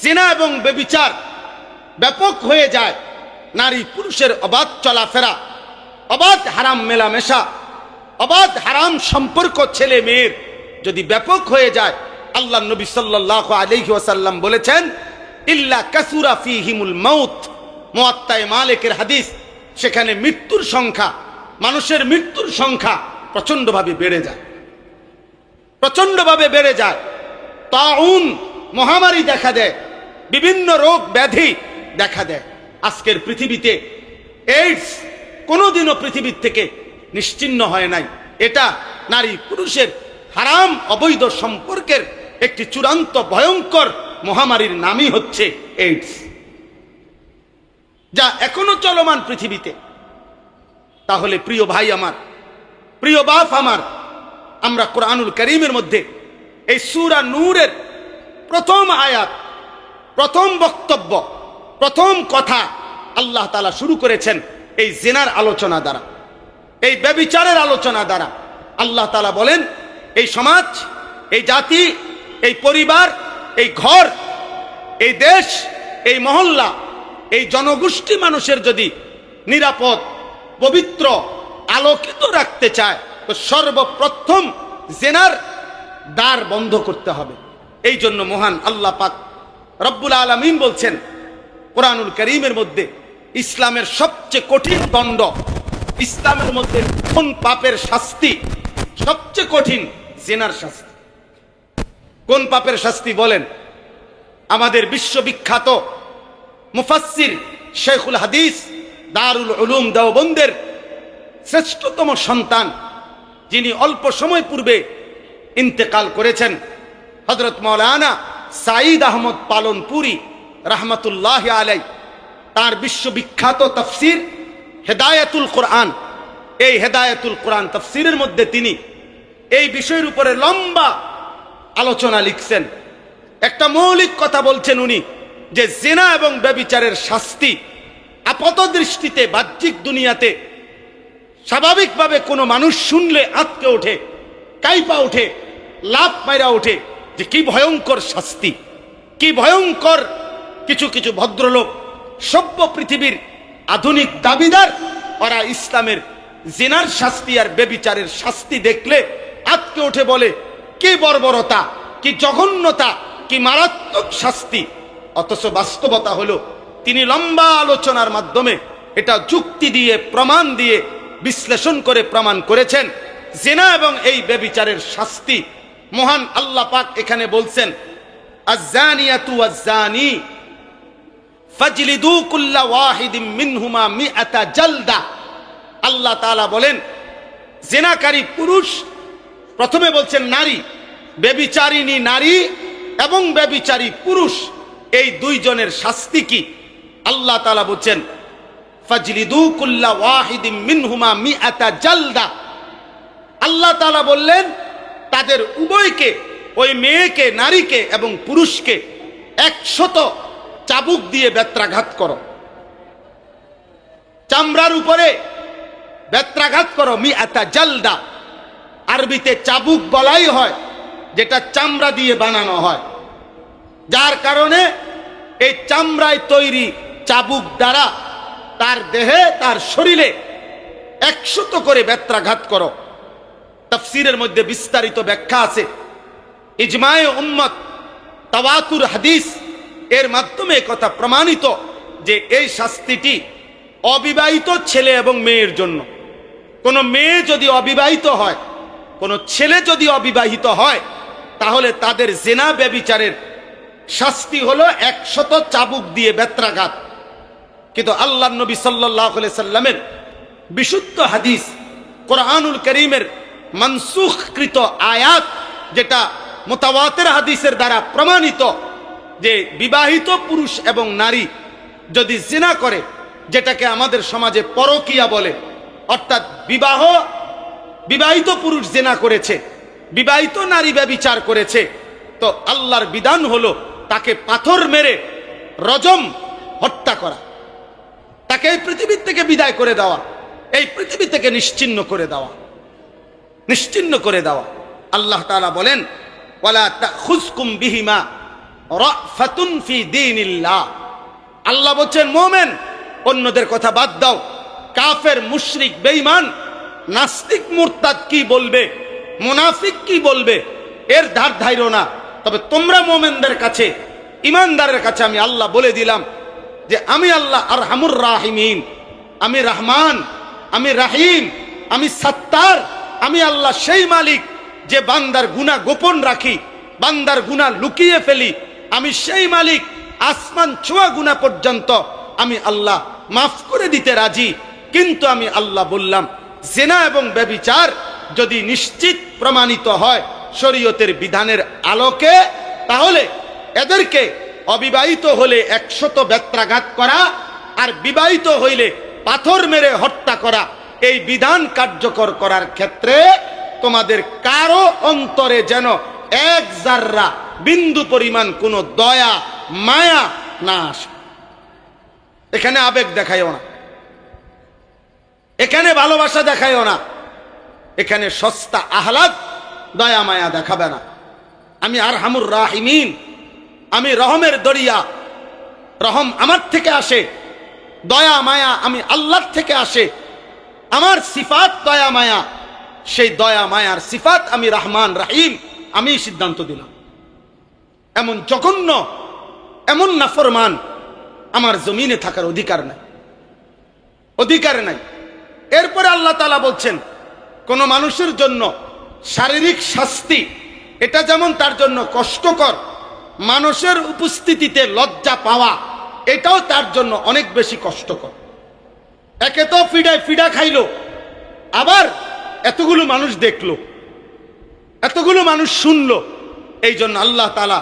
জিনা এবং ব্যভিচার ব্যাপক হয়ে যায়, নারী পুরুষের অবাধ চলাফেরা, অবাধ হারাম মেলামেশা, অবাধ হারাম সম্পর্ক ছেলে মেয়ের যদি ব্যাপক হয়ে যায়, আল্লাহ নবী সাল্লাল্লাহু আলাইহি ওয়াসাল্লাম বলেছেন, ইল্লা কাসুরা ফীহিমুল মাউত। মুয়াত্তায়ে মালিকের হাদিস, সেখানে মৃত্যুর সংখ্যা, মানুষের মৃত্যুর সংখ্যা প্রচন্ডভাবে বেড়ে যায়, প্রচন্ডভাবে বেড়ে যায়। তাউন মহামারী দেখা দেয়, বিভিন্ন রোগ ব্যাধি দেখা দেয়। আজকের পৃথিবীতে এইডস কোনোদিনও পৃথিবীর থেকে নিশ্চিহ্ন হয় নাই। এটা নারী পুরুষের হারাম অবৈধ সম্পর্কের একটি চূড়ান্ত ভয়ঙ্কর মহামারীর নামই হচ্ছে এইডস, যা এখনো চলমান পৃথিবীতে। তাহলে প্রিয় ভাই আমার, প্রিয় বাপ আমার, আমরা কোরআনুল কারীমের মধ্যে এই সূরা নূরের প্রথম আয়াত, প্রথম বক্তব্য, প্রথম কথা আল্লাহ তাআলা শুরু করেছেন এই জিনার আলোচনা দ্বারা, এই ব্যভিচারের আলোচনা দ্বারা। আল্লাহ তাআলা বলেন, এই সমাজ, এই জাতি, এই পরিবার, এই ঘর, এই দেশ, এই মহল্লা, এই জনগোষ্ঠী মানুষের যদি নিরাপদ, পবিত্র, আলোকিত রাখতে চায়, তো সর্বপ্রথম জিনার দ্বার বন্ধ করতে হবে। এই জন্য মহান আল্লাহ পাক রব্বুল আলামিন বলছেন কোরআনুল কারীমের মধ্যে, ইসলামের সবচেয়ে কঠিন দণ্ড, ইসলামের মধ্যে কোন পাপের শাস্তি সবচেয়ে কঠিন? জিনার শাস্তি। কোন পাপের শাস্তি বলেন? আমাদের বিশ্ববিখ্যাত মুফাসসির শেখুল হাদিস দারুল উলুম দেওবন্দের শ্রেষ্ঠতম সন্তান, যিনি অল্প সময় পূর্বে ইন্তেকাল করেছেন, হযরত মাওলানা সাঈদ আহমদ পালনপুরি রাহমাতুল্লাহ আলাই, তার বিশ্ববিখ্যাত তাফসীর হেদায়াতুল কোরআন, এই হেদায়াতুল কোরআন তাফসীরের মধ্যে তিনি এই বিষয়ের উপরে লম্বা আলোচনা লিখছেন। একটা মৌলিক কথা বলছেন উনি, যে জিনা এবং ব্যভিচারের শাস্তি আপাত দৃষ্টিতে বাহ্যিক দুনিয়াতে স্বাভাবিকভাবে কোনো মানুষ শুনলে আঁতকে ওঠে, কাইপা ওঠে, লাফ মাইরা ওঠে, যে কি ভয়ঙ্কর শাস্তি, কি ভয়ঙ্কর। কিছু কিছু ভদ্রলোক সভ্য পৃথিবীর আধুনিক দাবিদার, ওরা ইসলামের জিনার শাস্তি আর ব্যভিচারের শাস্তি দেখলে আঁতকে ওঠে, বলে কি বর্বরতা, কি জঘন্যতা, কি মারাত্মক শাস্তি। অথচ বাস্তবতা হলো তিনি লম্বা আলোচনার মাধ্যমে এটা যুক্তি দিয়ে, প্রমাণ দিয়ে, বিশ্লেষণ করে প্রমাণ করেছেন জিনা এবং এই ব্যভিচারের শাস্তি। মহান আল্লাহ পাক এখানে বলছেন, আয-যানিয়াতু ওয়াজ-যানি ফাজলিদু কুল্লা ওয়াহিদিম মিনহুমা মিআতা জালদা। আল্লাহ তাআলা বলেন, জিনাকারী পুরুষ, প্রথমে বলছেন নারী, ব্যভিচারিণী নারী এবং ব্যভিচারী পুরুষ, এই দুইজনের শাস্তি কি? আল্লাহ তাআলা বলছেন, ফাজলিদু কুল্লা ওয়াহিদিম মিনহুমা মিআতা জালদা। আল্লাহ তাআলা বললেন, তাদের উভয়কে, ওই মেয়েকে, নারীকে এবং পুরুষকে 100 চাবুক দিয়ে বেত্রাঘাত করো, চামড়ার উপরে বেত্রাঘাত করো। মিআতা জালদা, আরবিতে চাবুক বলাই হয় যেটা চামড়া দিয়ে বানানো হয়, যার কারণে এই চামড়ায় তৈরি চাবুক দ্বারা তার দেহে, তার শরীরে 100 করে বেত্রাঘাত করো। তাফসীরের মধ্যে বিস্তারিত ব্যাখ্যা আছে। ইজমায়ে উম্মত, তাওয়াতুর হাদিস এর মাধ্যমে কথা প্রমাণিত যে এই শাস্তিটি অবিবাহিত ছেলে এবং মেয়ের জন্য। কোনো মেয়ে যদি অবিবাহিত হয়, কোনো ছেলে যদি অবিবাহিত হয়, তাহলে তাদের জিনা ব্যভিচারের শাস্তি হলো 100 চাবুক দিয়ে বেত্রাঘাত। কিন্তু আল্লাহর নবী সাল্লাল্লাহু আলাইহি সাল্লামের বিশুদ্ধ হাদিস, কোরআনুল কারীমের মানসুখকৃত আয়াত, যেটা মুতাওয়াতির হাদিসের দ্বারা প্রমাণিত, যে বিবাহিত পুরুষ এবং নারী যদি জিনা করে, যেটাকে আমাদের সমাজে পরকীয়া বলে, অর্থাৎ বিবাহিত পুরুষ জিনা করেছে, বিবাহিত নারী ব্যভিচার করেছে, তো আল্লাহর বিধান হলো তাকে পাথর মেরে রজম, হত্যা করা, তাকে এই পৃথিবী থেকে বিদায় করে দেওয়া, এই পৃথিবী থেকে নিশ্চিহ্ন করে দেওয়া, নিশ্চিহ্ন করে দেওয়া। আল্লাহ তাআলা বলেন, ওয়ালা তাখুযকুম বিহিমা রাফাতুন ফি দীনিল্লাহ। আল্লাহ বলছেন, মুমিন, অন্যদের কথা বাদ দাও, কাফের, মুশরিক, বেঈমান, নাস্তিক, মুরতাদ কি বলবে, মুনাফিক কি বলবে, এর ধার ধাইরো না। তবে তোমরা মুমিনদের কাছে, ইমানদারের কাছে আমি আল্লাহ বলে দিলাম যে আমি আল্লাহ আরহামুর রাহিমিন, আমি রহমান, আমি রাহিম, আমি সত্তার, আমি আল্লাহ সেই মালিক যে বান্দার গুনাহ গোপন রাখি, বান্দার গুনাহ লুকিয়ে ফেলি। আমি সেই মালিক, আসমান ছোঁয়া গুনাহ পর্যন্ত আমি আল্লাহ মাফ করে দিতে রাজি। কিন্তু আমি আল্লাহ বললাম, জিনা এবং ব্যভিচার যদি নিশ্চিত প্রমাণিত হয় শরীয়তের বিধানের আলোকে, তাহলে এদেরকে অবিবাহিত হলে 100 বেত্রাঘাত করা, আর বিবাহিত হইলে পাথর মেরে হত্যা করা, এই বিধান কার্যকর করার ক্ষেত্রে তোমাদের কারো অন্তরে যেন এক জাররা বিন্দু পরিমাণ কোনো দয়া, মায়া না আসে। এখানে আবেগ দেখাইও না, এখানে ভালোবাসা দেখাইও না, এখানে সস্তা আহ্লাদ, দয়া মায়া দেখাবে না। আমি আরহামুর রাহিমিন, আমি রহমের দরিয়া, রহম আমার থেকে আসে, দয়া মায়া আমি আল্লাহর থেকে আসে। আমার সিফাত দয়া মায়া, সেই দয়া মায়ার সিফাত আমি রহমান রাহিম, আমি সিদ্ধান্ত দিলাম। এমন জঘন্য, এমন নাফরমান আমার জমিনে থাকার অধিকার নাই, অধিকার নাই। এরপরে আল্লাহ তাআলা বলছেন, কোন মানুষের জন্য শারীরিক শাস্তি, এটা যেমন তার জন্য কষ্টকর, মানুষের উপস্থিতিতে লজ্জা পাওয়া এটাও তার জন্য অনেক বেশি কষ্টকর। একে তো ফিডা খাইলো, আবার এতগুলো মানুষ দেখলো, এতগুলো মানুষ শুনলো। এই জন্য আল্লাহ তাআলা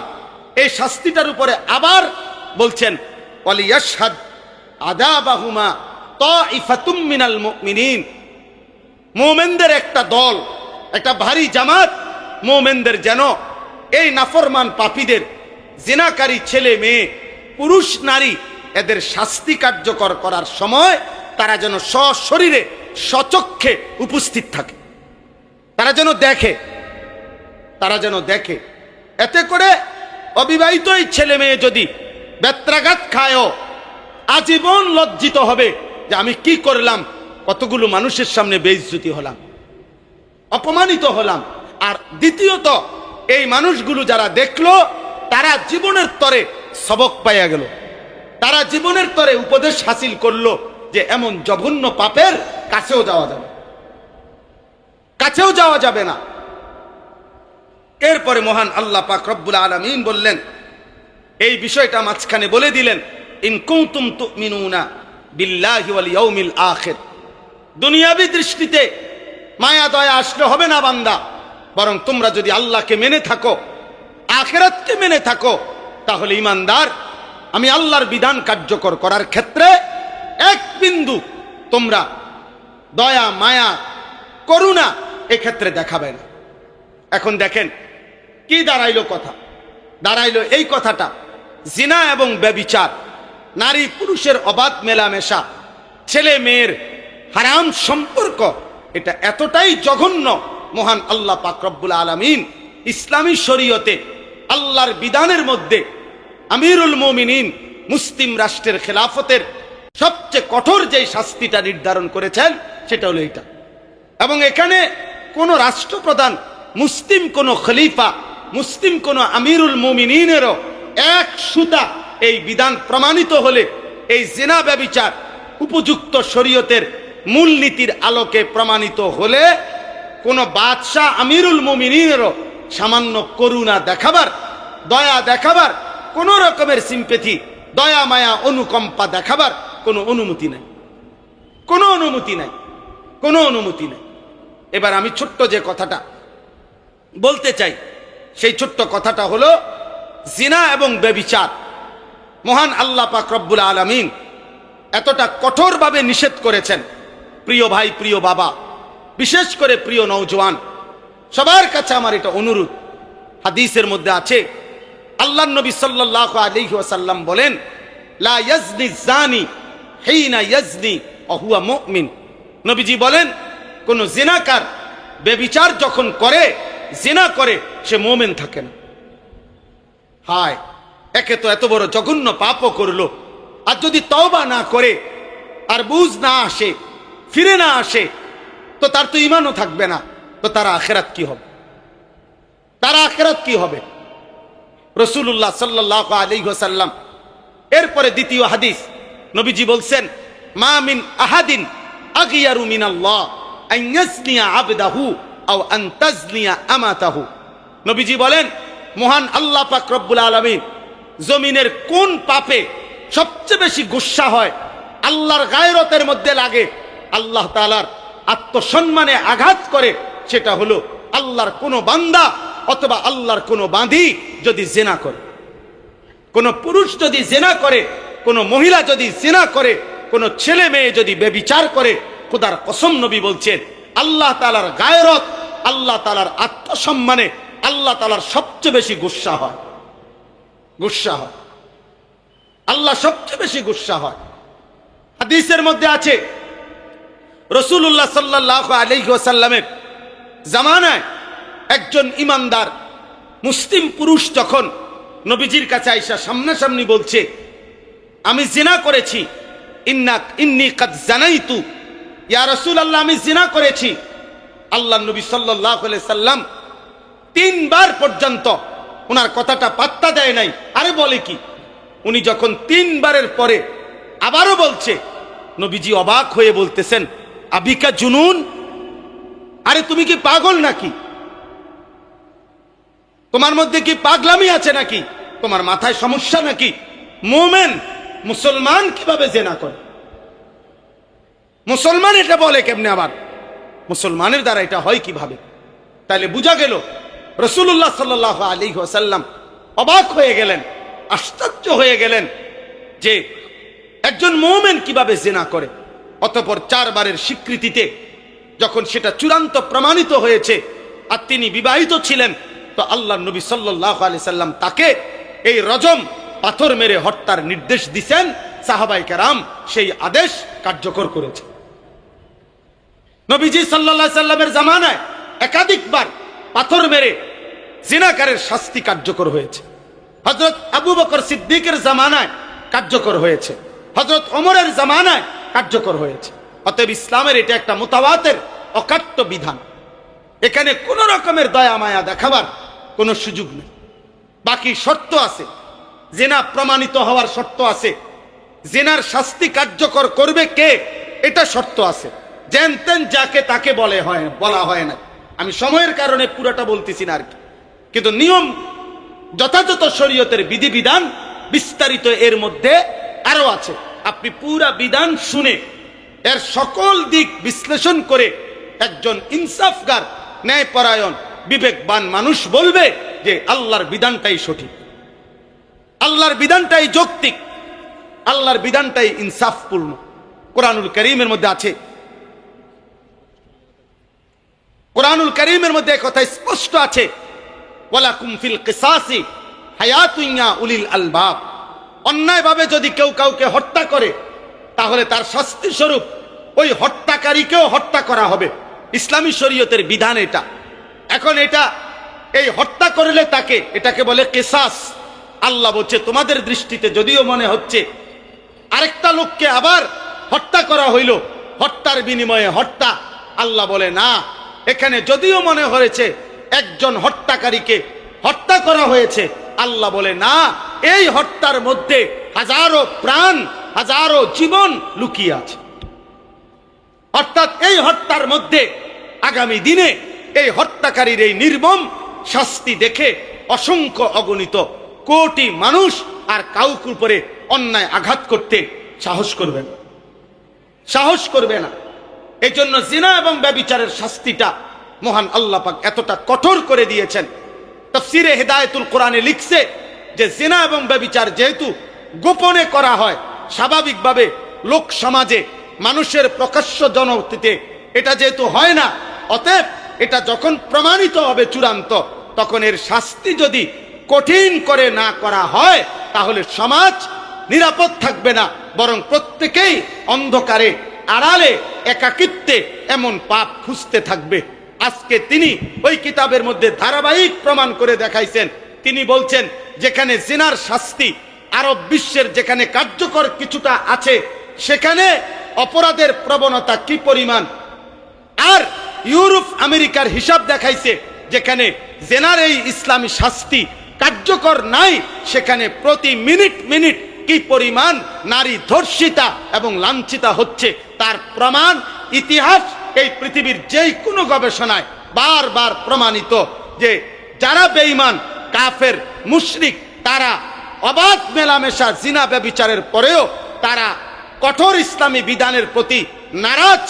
এই শাস্তিটার উপরে আবার বলছেন ওয়ালিয়াশহাদ আযাবাহুমা তাইফাতুম মিনাল মুমিনিন। মুমিনদের একটা দল, একটা ভারী জামাত মুমিনদের যেন এই নাফরমান পাপীদের, জিনাকারী ছেলে মেয়ে, পুরুষ নারী, এদের শাস্তি কার্যকর করার সময় তারা যেন সশরীরে সচক্ষে উপস্থিত থাকে, তারা যেন দেখে, তারা যেন দেখে। এতে করে অবিবাহিত এই ছেলে মেয়ে যদি বেত্রাঘাত খায়ও আজীবন লজ্জিত হবে যে আমি কি করলাম, কতগুলো মানুষের সামনে বেইজ্জতি হলাম, অপমানিত হলাম। আর দ্বিতীয়ত এই মানুষগুলো যারা দেখলো তারা জীবনের তরে সবক পাইয়া গেল, তারা জীবনের তরে উপদেশ হাসিল করলো যে এমন জঘন্য পাপের কাছেও যাওয়া যাবে, কাছেও যাওয়া যাবে না। এরপরে মহান আল্লাহ পাক রব্বুল আলামিন বললেন, এই বিষয়টা মাঝখানে বলে দিলেন, ইন কুনতুম তুমিনুনা বিল্লাহি ওয়াল ইয়াউমিল আখির। দুনিয়াবি দৃষ্টিতে মায়া দয়া আসলে হবে না বান্দা, বরং তোমরা যদি আল্লাহকে মেনে থাকো, আখিরাতকে মেনে থাকো, তাহলে ঈমানদার আমি আল্লাহর বিধান কার্যকর করার ক্ষেত্রে এক বিন্দু তোমরা দয়া মায়া করুণা এক্ষেত্রে দেখাবে না। এখন দেখেন কি দাঁড়াইলো কথা, দাঁড়াইলো এই কথাটা, জিনা এবং ব্যভিচার, নারী পুরুষের অবাধ মেলামেশা, ছেলে মেয়ের হারাম সম্পর্ক, এটা এতটাই জঘন্য। মহান আল্লাহ পাক রব্বুল আলামিন ইসলামী শরীয়তে আল্লাহর বিধানের মধ্যে আমিরুল মুমিনিন মুসলিম রাষ্ট্রের খেলাফতের সবচেয়ে কঠোর যে শাস্তিটা নির্ধারণ করেছেন সেটা হলো এটা। এবং এখানে কোন রাষ্ট্রপ্রধান, মুসলিম কোন খলিফা, মুসলিম কোন আমিরুল মুমিনিনেরও এক সুতা এই বিধান প্রমাণিত হলে, এই জিনা ব্যভিচার উপযুক্ত শরীয়তের মূলনীতির আলোকে প্রমাণিত হলে কোন বাদশাহ আমিরুল মুমিনিনেরও সামান্য করুণা দেখাবার, দয়া দেখাবার, কোন রকমের সিম্পেথি, দয়া মায়া অনুকম্পা দেখাবার কোনো অনুমতি নাই, কোনো অনুমতি নাই, কোনো অনুমতি নাই। এবার আমি ছোট্ট যে কথাটা বলতে চাই সেই ছোট্ট কথাটা হলো জিনা এবং ব্যভিচার মহান আল্লাহ পাক রব্বুল আলামিন এতটা কঠোরভাবে নিষেধ করেছেন। প্রিয় ভাই, প্রিয় বাবা, বিশেষ করে প্রিয় নওজোয়ান, সবার কাছে আমার এটা অনুরোধ। হাদিসের মধ্যে আছে, আল্লাহর নবী সাল্লাল্লাহু আলাইহি ওয়াসাল্লাম বলেন, লা ইয়াজনি জানি হিনা ইয়াজনি ওয়া হুয়া মুমিন। নবীজি বলেন, কোন জিনাকার ব্যভিচার যখন করে, জিনা করে, সে মুমিন থাকে না। হায়, একে তো এত বড় জঘন্য পাপও করলো, আর যদি তওবা না করে, আর বুঝ না আসে, ফিরে না আসে, তো তার তো ঈমানও থাকবে না, তো তার আখিরাত কি হবে? তার আখিরাত কি হবে? রাসূলুল্লাহ সাল্লাল্লাহু আলাইহি ওয়াসাল্লাম এরপরে দ্বিতীয় হাদিস নবীজি বলছেন, মা মিন আহাদিন আগিয়ারু মিনাল্লাহ আন ইয়াজনিয়া আবদাহু আও আন তাজনিয়া আমাতাহু। নবীজি বলেন, মহান আল্লাহ পাক রব্বুল আলামিন জমিনের কোন পাপে সবচেয়ে বেশি গুসা হয়, আল্লাহর গায়রতের মধ্যে লাগে, আল্লাহ তাআলার আত্মসম্মানে আঘাত করে, সেটা হলো আল্লাহর কোন বান্দা অথবা আল্লাহর কোন বাঁধি যদি জিনা করে, কোন পুরুষ যদি জিনা করে, কোন মহিলা যদি জিনা করে, কোন ছেলে মেয়ে যদি ব্যভিচার করে, খোদার কসম নবী বলছেন, আল্লাহ তাআলার গায়রত, আল্লাহ তাআলার আত্মসম্মানে আল্লাহ তাআলার সবচেয়ে বেশি গুসা হয়, গুসা হয়, আল্লাহ সবচেয়ে বেশি গুসা হয়। হাদিসের মধ্যে আছে, রাসূলুল্লাহ সাল্লাল্লাহু আলাইহি ওয়াসাল্লামের জামানায় একজন ইমানদার মুসলিম পুরুষ যখন নবীজির কাছে আইসা সামনাসামনি বলছে, আমি জিনা করেছি, ইন্নী কাদ জানাইতু, ইয়া রাসূলুল্লাহ, আমি জিনা করেছি। আল্লাহ নবী সাল্লাল্লাহু আলাইহি সাল্লাম 3 বার পর্যন্ত ওনার কথাটা পাত্তা দেয় নাই। আরে বলে কি? উনি যখন 3 বারের পরে আবারও বলছে, নবীজি অবাক হয়ে বলতেছেন, আবিকা জুনুন, আরে তুমি কি পাগল নাকি? তোমার মধ্যে কি পাগলামি আছে নাকি? তোমার মাথায় সমস্যা নাকি? মুমিন মুসলমান কিভাবে জিনা করে? মুসলমান এটা বলে কেমনে? আবার মুসলমানের দ্বারা এটা হয় কিভাবে? তাহলে বুঝা গেল রাসূলুল্লাহ সাল্লাল্লাহু আলাইহি ওয়াসাল্লাম অবাক হয়ে গেলেন, আশ্চর্য হয়ে গেলেন যে একজন মুমিন কিভাবে জিনা করে। অতঃপর 4 বারের স্বীকৃতিতে যখন সেটা চূড়ান্ত প্রমাণিত হয়েছে আর তিনি বিবাহিত ছিলেন, তো আল্লাহর নবী সাল্লাল্লাহু আলাইহি সাল্লাম তাকে এই রজম পাথর মেরে হত্যার নির্দেশ দিয়েছেন। সাহাবায়ে কেরাম সেই আদেশ কার্যকর করেছে। নবীজি সাল্লাল্লাহু আলাইহি সাল্লামের জামানায় একাধিকবার পাথর মেরে জিনাকারের শাস্তি কার্যকর হয়েছে। হযরত আবু বকর সিদ্দিকের জামানায় কার্যকর হয়েছে, হযরত ওমরের জামানায় কার্যকর হয়েছে। অতএব ইসলামের এটা একটা মুতাওয়াতির অকাট্য বিধান। এখানে কোন রকমের দয়া মায়া দেখাবার কোনো সুযোগ নেই। বাকি শর্ত আছে, জিনা প্রমাণিত হওয়ার শর্ত আছে, জিনার শাস্তি কার্যকর করবে কে এটা শর্ত আছে। যেন তেন যাকে তাকে বলা হয় না। আমি সময়ের কারণে পুরোটা বলতেছি না আর কি, কিন্তু নিয়ম যথাযথ শরীয়তের বিধিবিধান বিস্তারিত এর মধ্যে আরো আছে। আপনি পুরা বিধান শুনে এর সকল দিক বিশ্লেষণ করে একজন ইনসাফগার, ন্যায়পরায়ণ, বিবেকবান মানুষ বলবে যে আল্লাহর বিধানটাই সঠিক, আল্লাহর বিধানটাই যৌক্তিক, আল্লাহর বিধানটাই ইনসাফপূর্ণ। কোরআনুল কারীমের মধ্যে আছে, কোরআনুল কারীমের মধ্যে কথা স্পষ্ট আছে, ওয়ালাকুম ফিল কিসাসি হায়াতুন ইয়া উলিল আলবাব। অন্যায়ভাবে যদি কেউ কাউকে হত্যা করে তাহলে তার শাস্তি স্বরূপ ওই হত্যাকারীকেও হত্যা করা হবে। ইসলামী শরীয়তের বিধান এটা। এখন এই হত্যা করলে এটাকে বলে কিসাস। আল্লাহ বলছে তোমাদের দৃষ্টিতে যদিও মনে হচ্ছে আরেকটা লোককে আবার হত্যা করা হইল, হত্যার বিনিময়ে হত্যা, আল্লাহ বলে না, এখানে যদিও মনে হয়েছে একজন হত্যাকারীকে হত্যা করা হয়েছে, আল্লাহ বলে না, এই হত্যার মধ্যে হাজারো প্রাণ, হাজারো জীবন লুকিয়ে আছে। অর্থাৎ এই হত্যার মধ্যে আগামী দিনে এই হত্যাকারীর এই নির্মম শাস্তি দেখে অসংখ্য অগণিত কোটি মানুষ আর কাউকে উপরে অন্যায় আঘাত করতে সাহস করবে না। এই জন্য জিনা এবং ব্যভিচারের শাস্তিটা মহান আল্লাহ পাক এতটা কঠোর করে দিয়েছেন। তাফসীরে হিদায়াতুল কোরআনে লিখছে যে জিনা এবং ব্যভিচার যেহেতু গোপনে করা হয়, স্বাভাবিকভাবে লোক সমাজে মানুষের প্রকাশ্য জনতিতে এটা যেহেতু হয় না, অতএব এটা যখন প্রমাণিত হবে চূড়ান্ত, তখন এর শাস্তি যদি কঠিন করে না করা হয় তাহলে সমাজ নিরাপদ থাকবে না, বরং প্রত্যেকেই অন্ধকারে, আড়ালে, একাকিত্বে এমন পাপ খুঁজতে থাকবে। আজকে তিনি ওই কিতাবের মধ্যে ধারাবাহিক প্রমাণ করে দেখাইছেন। তিনি বলছেন যেখানে জিনার শাস্তি আরব বিশ্বের যেখানে কার্যকর কিছুটা আছে, সেখানে অপরাধের প্রবণতা কি পরিমাণ, আর ইউরোপ আমেরিকার হিসাব দেখাইছে যেখানে জেনার এই ইসলামী শাস্তি কার্যকর নাই, সেখানে প্রতি মিনিট কি পরিমাণ নারী ধর্ষিতা এবং লাঞ্ছিতা হচ্ছে তার প্রমাণ ইতিহাস এই পৃথিবীর যেই কোনো গবেষণায় বারবার প্রমাণিত। যে যারা বেঈমান, কাফের, মুশরিক, তারা অবাধ মেলামেশা জিনা ব্যভিচারের পরেও তারা কঠোর ইসলামী বিধানের প্রতি নারাজ,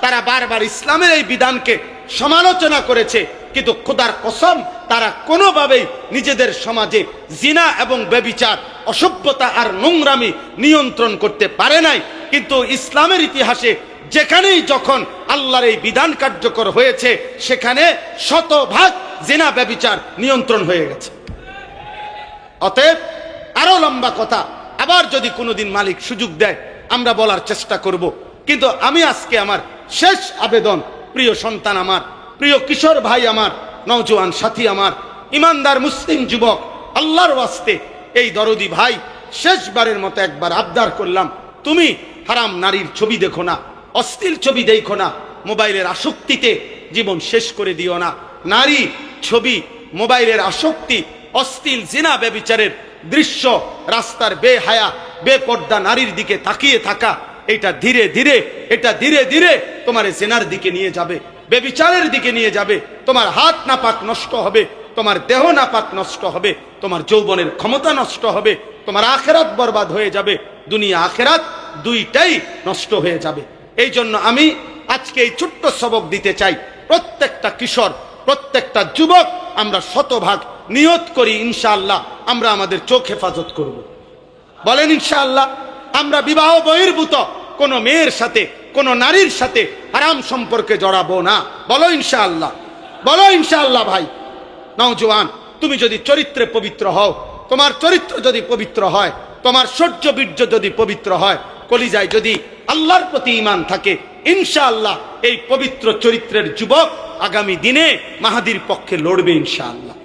তারা বারবার ইসলামের এই বিধানকে সমালোচনা করেছে, কিন্তু খোদার কসম তারা কোনোভাবেই নিজেদের সমাজে জিনা এবং ব্যভিচার, অসভ্যতা আর নোংরামি নিয়ন্ত্রণ করতে পারে নাই। কিন্তু ইসলামের ইতিহাসে যেখানেই যখন আল্লাহর এই বিধান কার্যকর হয়েছে সেখানে শতভাগ জিনা ব্যভিচার নিয়ন্ত্রণ হয়ে গেছে। অতএব আরো লম্বা কথা, আবার যদি কোনোদিন মালিক সুযোগ দেয় আমরা বলার চেষ্টা করব, কিন্তু আমি আজকে আমার শেষ আবেদন, প্রিয় সন্তান আমার, প্রিয় কিশোর ভাই আমার, নওজোয়ান সাথী আমার, ইমানদার মুসলিম যুবক, আল্লাহর ওয়াস্তে এই দরদি ভাই, শেষবারের মতো একবার আবদার করলাম, তুমি হারাম নারীর ছবি দেখো না, অশ্লীল ছবি দেখো না, মোবাইলের আসক্তিতে জীবন শেষ করে দিও না। নারী ছবি, মোবাইলের আসক্তি, অশ্লীল জিনা ব্যভিচারের দৃশ্য, রাস্তার বেহায়া বেপর্দা নারীর দিকে তাকিয়ে থাকা, এটা ধীরে ধীরে তোমার জিনার দিকে নিয়ে যাবে, বেবিচারের দিকে নিয়ে যাবে। তোমার হাত নাপাক নষ্ট হবে, তোমার দেহ নাপাক নষ্ট হবে, তোমার যৌবনের ক্ষমতা নষ্ট হবে, তোমার আখেরাত বরবাদ হয়ে যাবে, দুনিয়া আখেরাত দুইটাই নষ্ট হয়ে যাবে। এই জন্য আমি আজকে এই ছোট্ট সবক দিতে চাই, প্রত্যেকটা কিশোর, প্রত্যেকটা যুবক আমরা শতভাগ নিয়ত করি ইনশাআল্লাহ আমরা আমাদের চোখ হেফাজত করব। বলেন ইনশাআল্লাহ। আমরা বিবাহ বহির্ভূত কোন মেয়ের সাথে, কোন নারীর সাথে হারাম সম্পর্কে জড়াবো না। বলো ইনশাআল্লাহ, বলো ইনশাআল্লাহ। ভাই নওজোয়ান, তুমি যদি চরিত্রে পবিত্র হও, তোমার চরিত্র যদি পবিত্র হয়, তোমার সহ্য বীর্য যদি পবিত্র হয়, কলিজায় যদি আল্লাহর প্রতি ঈমান থাকে, ইনশাআল্লাহ এই পবিত্র চরিত্রের যুবক আগামী দিনে মাহাদির পক্ষে লড়বে ইনশাআল্লাহ।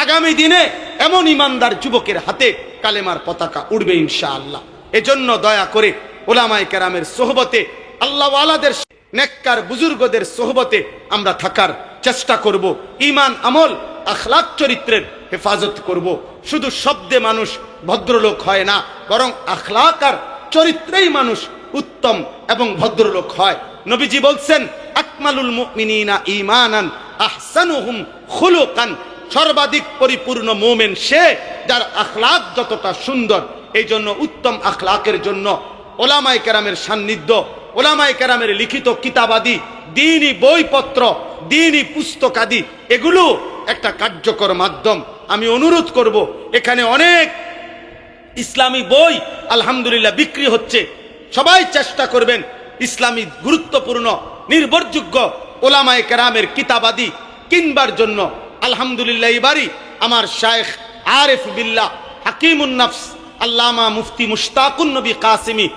আগামী দিনে এমন ইমানদার যুবকের হাতে কালেমার পতাকা উড়বে ইনশাআল্লাহ। এজন্য দয়া করে ওলামায়ে কেরামের সোহবতে, আল্লাহওয়ালাদের, নেককার বুজুর্গদের সোহবতে আমরা থাকার চেষ্টা করব। ঈমান, আমল, আখলাক, চরিত্রের হেফাজত করব। শুধু শব্দে মানুষ ভদ্রলোক হয় না, বরং আখলাক আর চরিত্রেই মানুষ উত্তম এবং ভদ্রলোক হয়। নবীজি বলছেন, আকমালুল মুমিনিনা ঈমানান আহসানুহুম খুলুকান, সর্বাধিক পরিপূর্ণ মুমিন সে যার আখলাক যতটা সুন্দর। এই জন্য উত্তম আখলাকের জন্য ওলামায়ে কেরামের সান্নিধ্য, ওলামায়ে কেরামের লিখিত কিতাবাদি, দ্বীনি বইপত্র, দ্বীনি পুস্তকাদি, এগুলো একটা কার্যকর মাধ্যম। আমি অনুরোধ করব, এখানে অনেক ইসলামী বই আলহামদুলিল্লাহ বিক্রি হচ্ছে, সবাই চেষ্টা করবেন ইসলামী গুরুত্বপূর্ণ নির্ভরযোগ্য ওলামায়ে কেরামের কিতাবাদি কিনবার জন্য। আলহামদুলিল্লাহ এবারই আমার শায়েখ আরিফ বিল্লাহ হাকিমুন নফস আল্লামা মুফতি মুশতাকুন নবী কাসিমি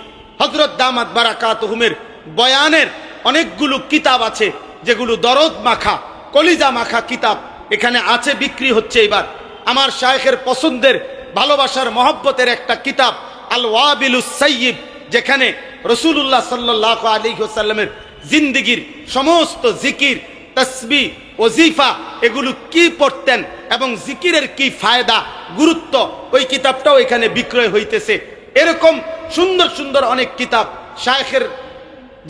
হযরত দামাত বারাকাতুহুমের বয়ানের অনেকগুলো কিতাব আছে, যেগুলো দরদ মাখা, কলিজা মাখা কিতাব এখানে আছে, বিক্রি হচ্ছে। এবার আমার শায়েখের পছন্দের, ভালোবাসার, মহব্বতের একটা কিতাব আল ওয়াবিলুস সাইয়্যিব, যেখানে রাসূলুল্লাহ সাল্লাল্লাহু আলাইহি ওয়াসাল্লামের জিন্দেগীর সমস্ত জিকির, তাসবিহ, ওজিফা এগুলো কি পড়তেন এবং জিকিরের কি ফায়দা, গুরুত্ব, ওই কিতাবটাও এখানে বিক্রয় হইতেছে। এরকম সুন্দর সুন্দর অনেক কিতাব শায়েখের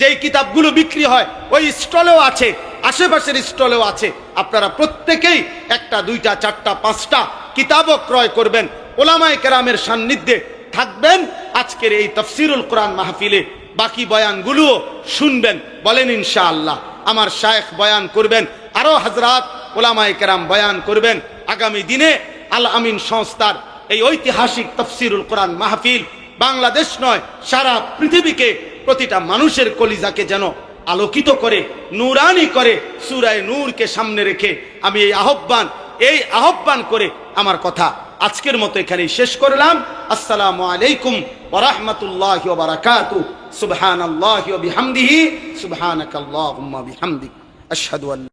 যেই কিতাবগুলো বিক্রি হয় ওই স্টলেও আছে, আশেপাশের স্টলেও আছে। আপনারা প্রত্যেকেই একটা, দুইটা, চারটা, পাঁচটা কিতাবও ক্রয় করবেন, ওলামায়ে কেরামের সান্নিধ্যে থাকবেন। আজকের এই তাফসীরুল কোরআন মাহফিলে বাকি বয়ানগুলোও শুনবেন। বলেন ইনশাআল্লাহ। আমার শায়েখ বয়ান করবেন, আরো হযরত ওলামায়ে কেরাম বয়ান করবেন। আগামী দিনে আল আমিন সংস্থার এই ঐতিহাসিক তাফসীরুল কোরআন মাহফিল বাংলাদেশ নয়, সারা পৃথিবীকে, প্রতিটা মানুষের কলিজাকে যেন আলোকিত করে, নূরানি করে, সূরা নূরকে সামনে রেখে আমি এই আহ্বান করে আমার কথা আজকের মতো এখানেই শেষ করলাম। আসসালামু আলাইকুম ওয়া রাহমাতুল্লাহি ওয়া বারাকাতুহু। সুবহানাল্লাহি ওয়া বিহামদিহি, সুবহানাকাল্লাহুম্মা বিহামদিক, আশহাদু আল্লা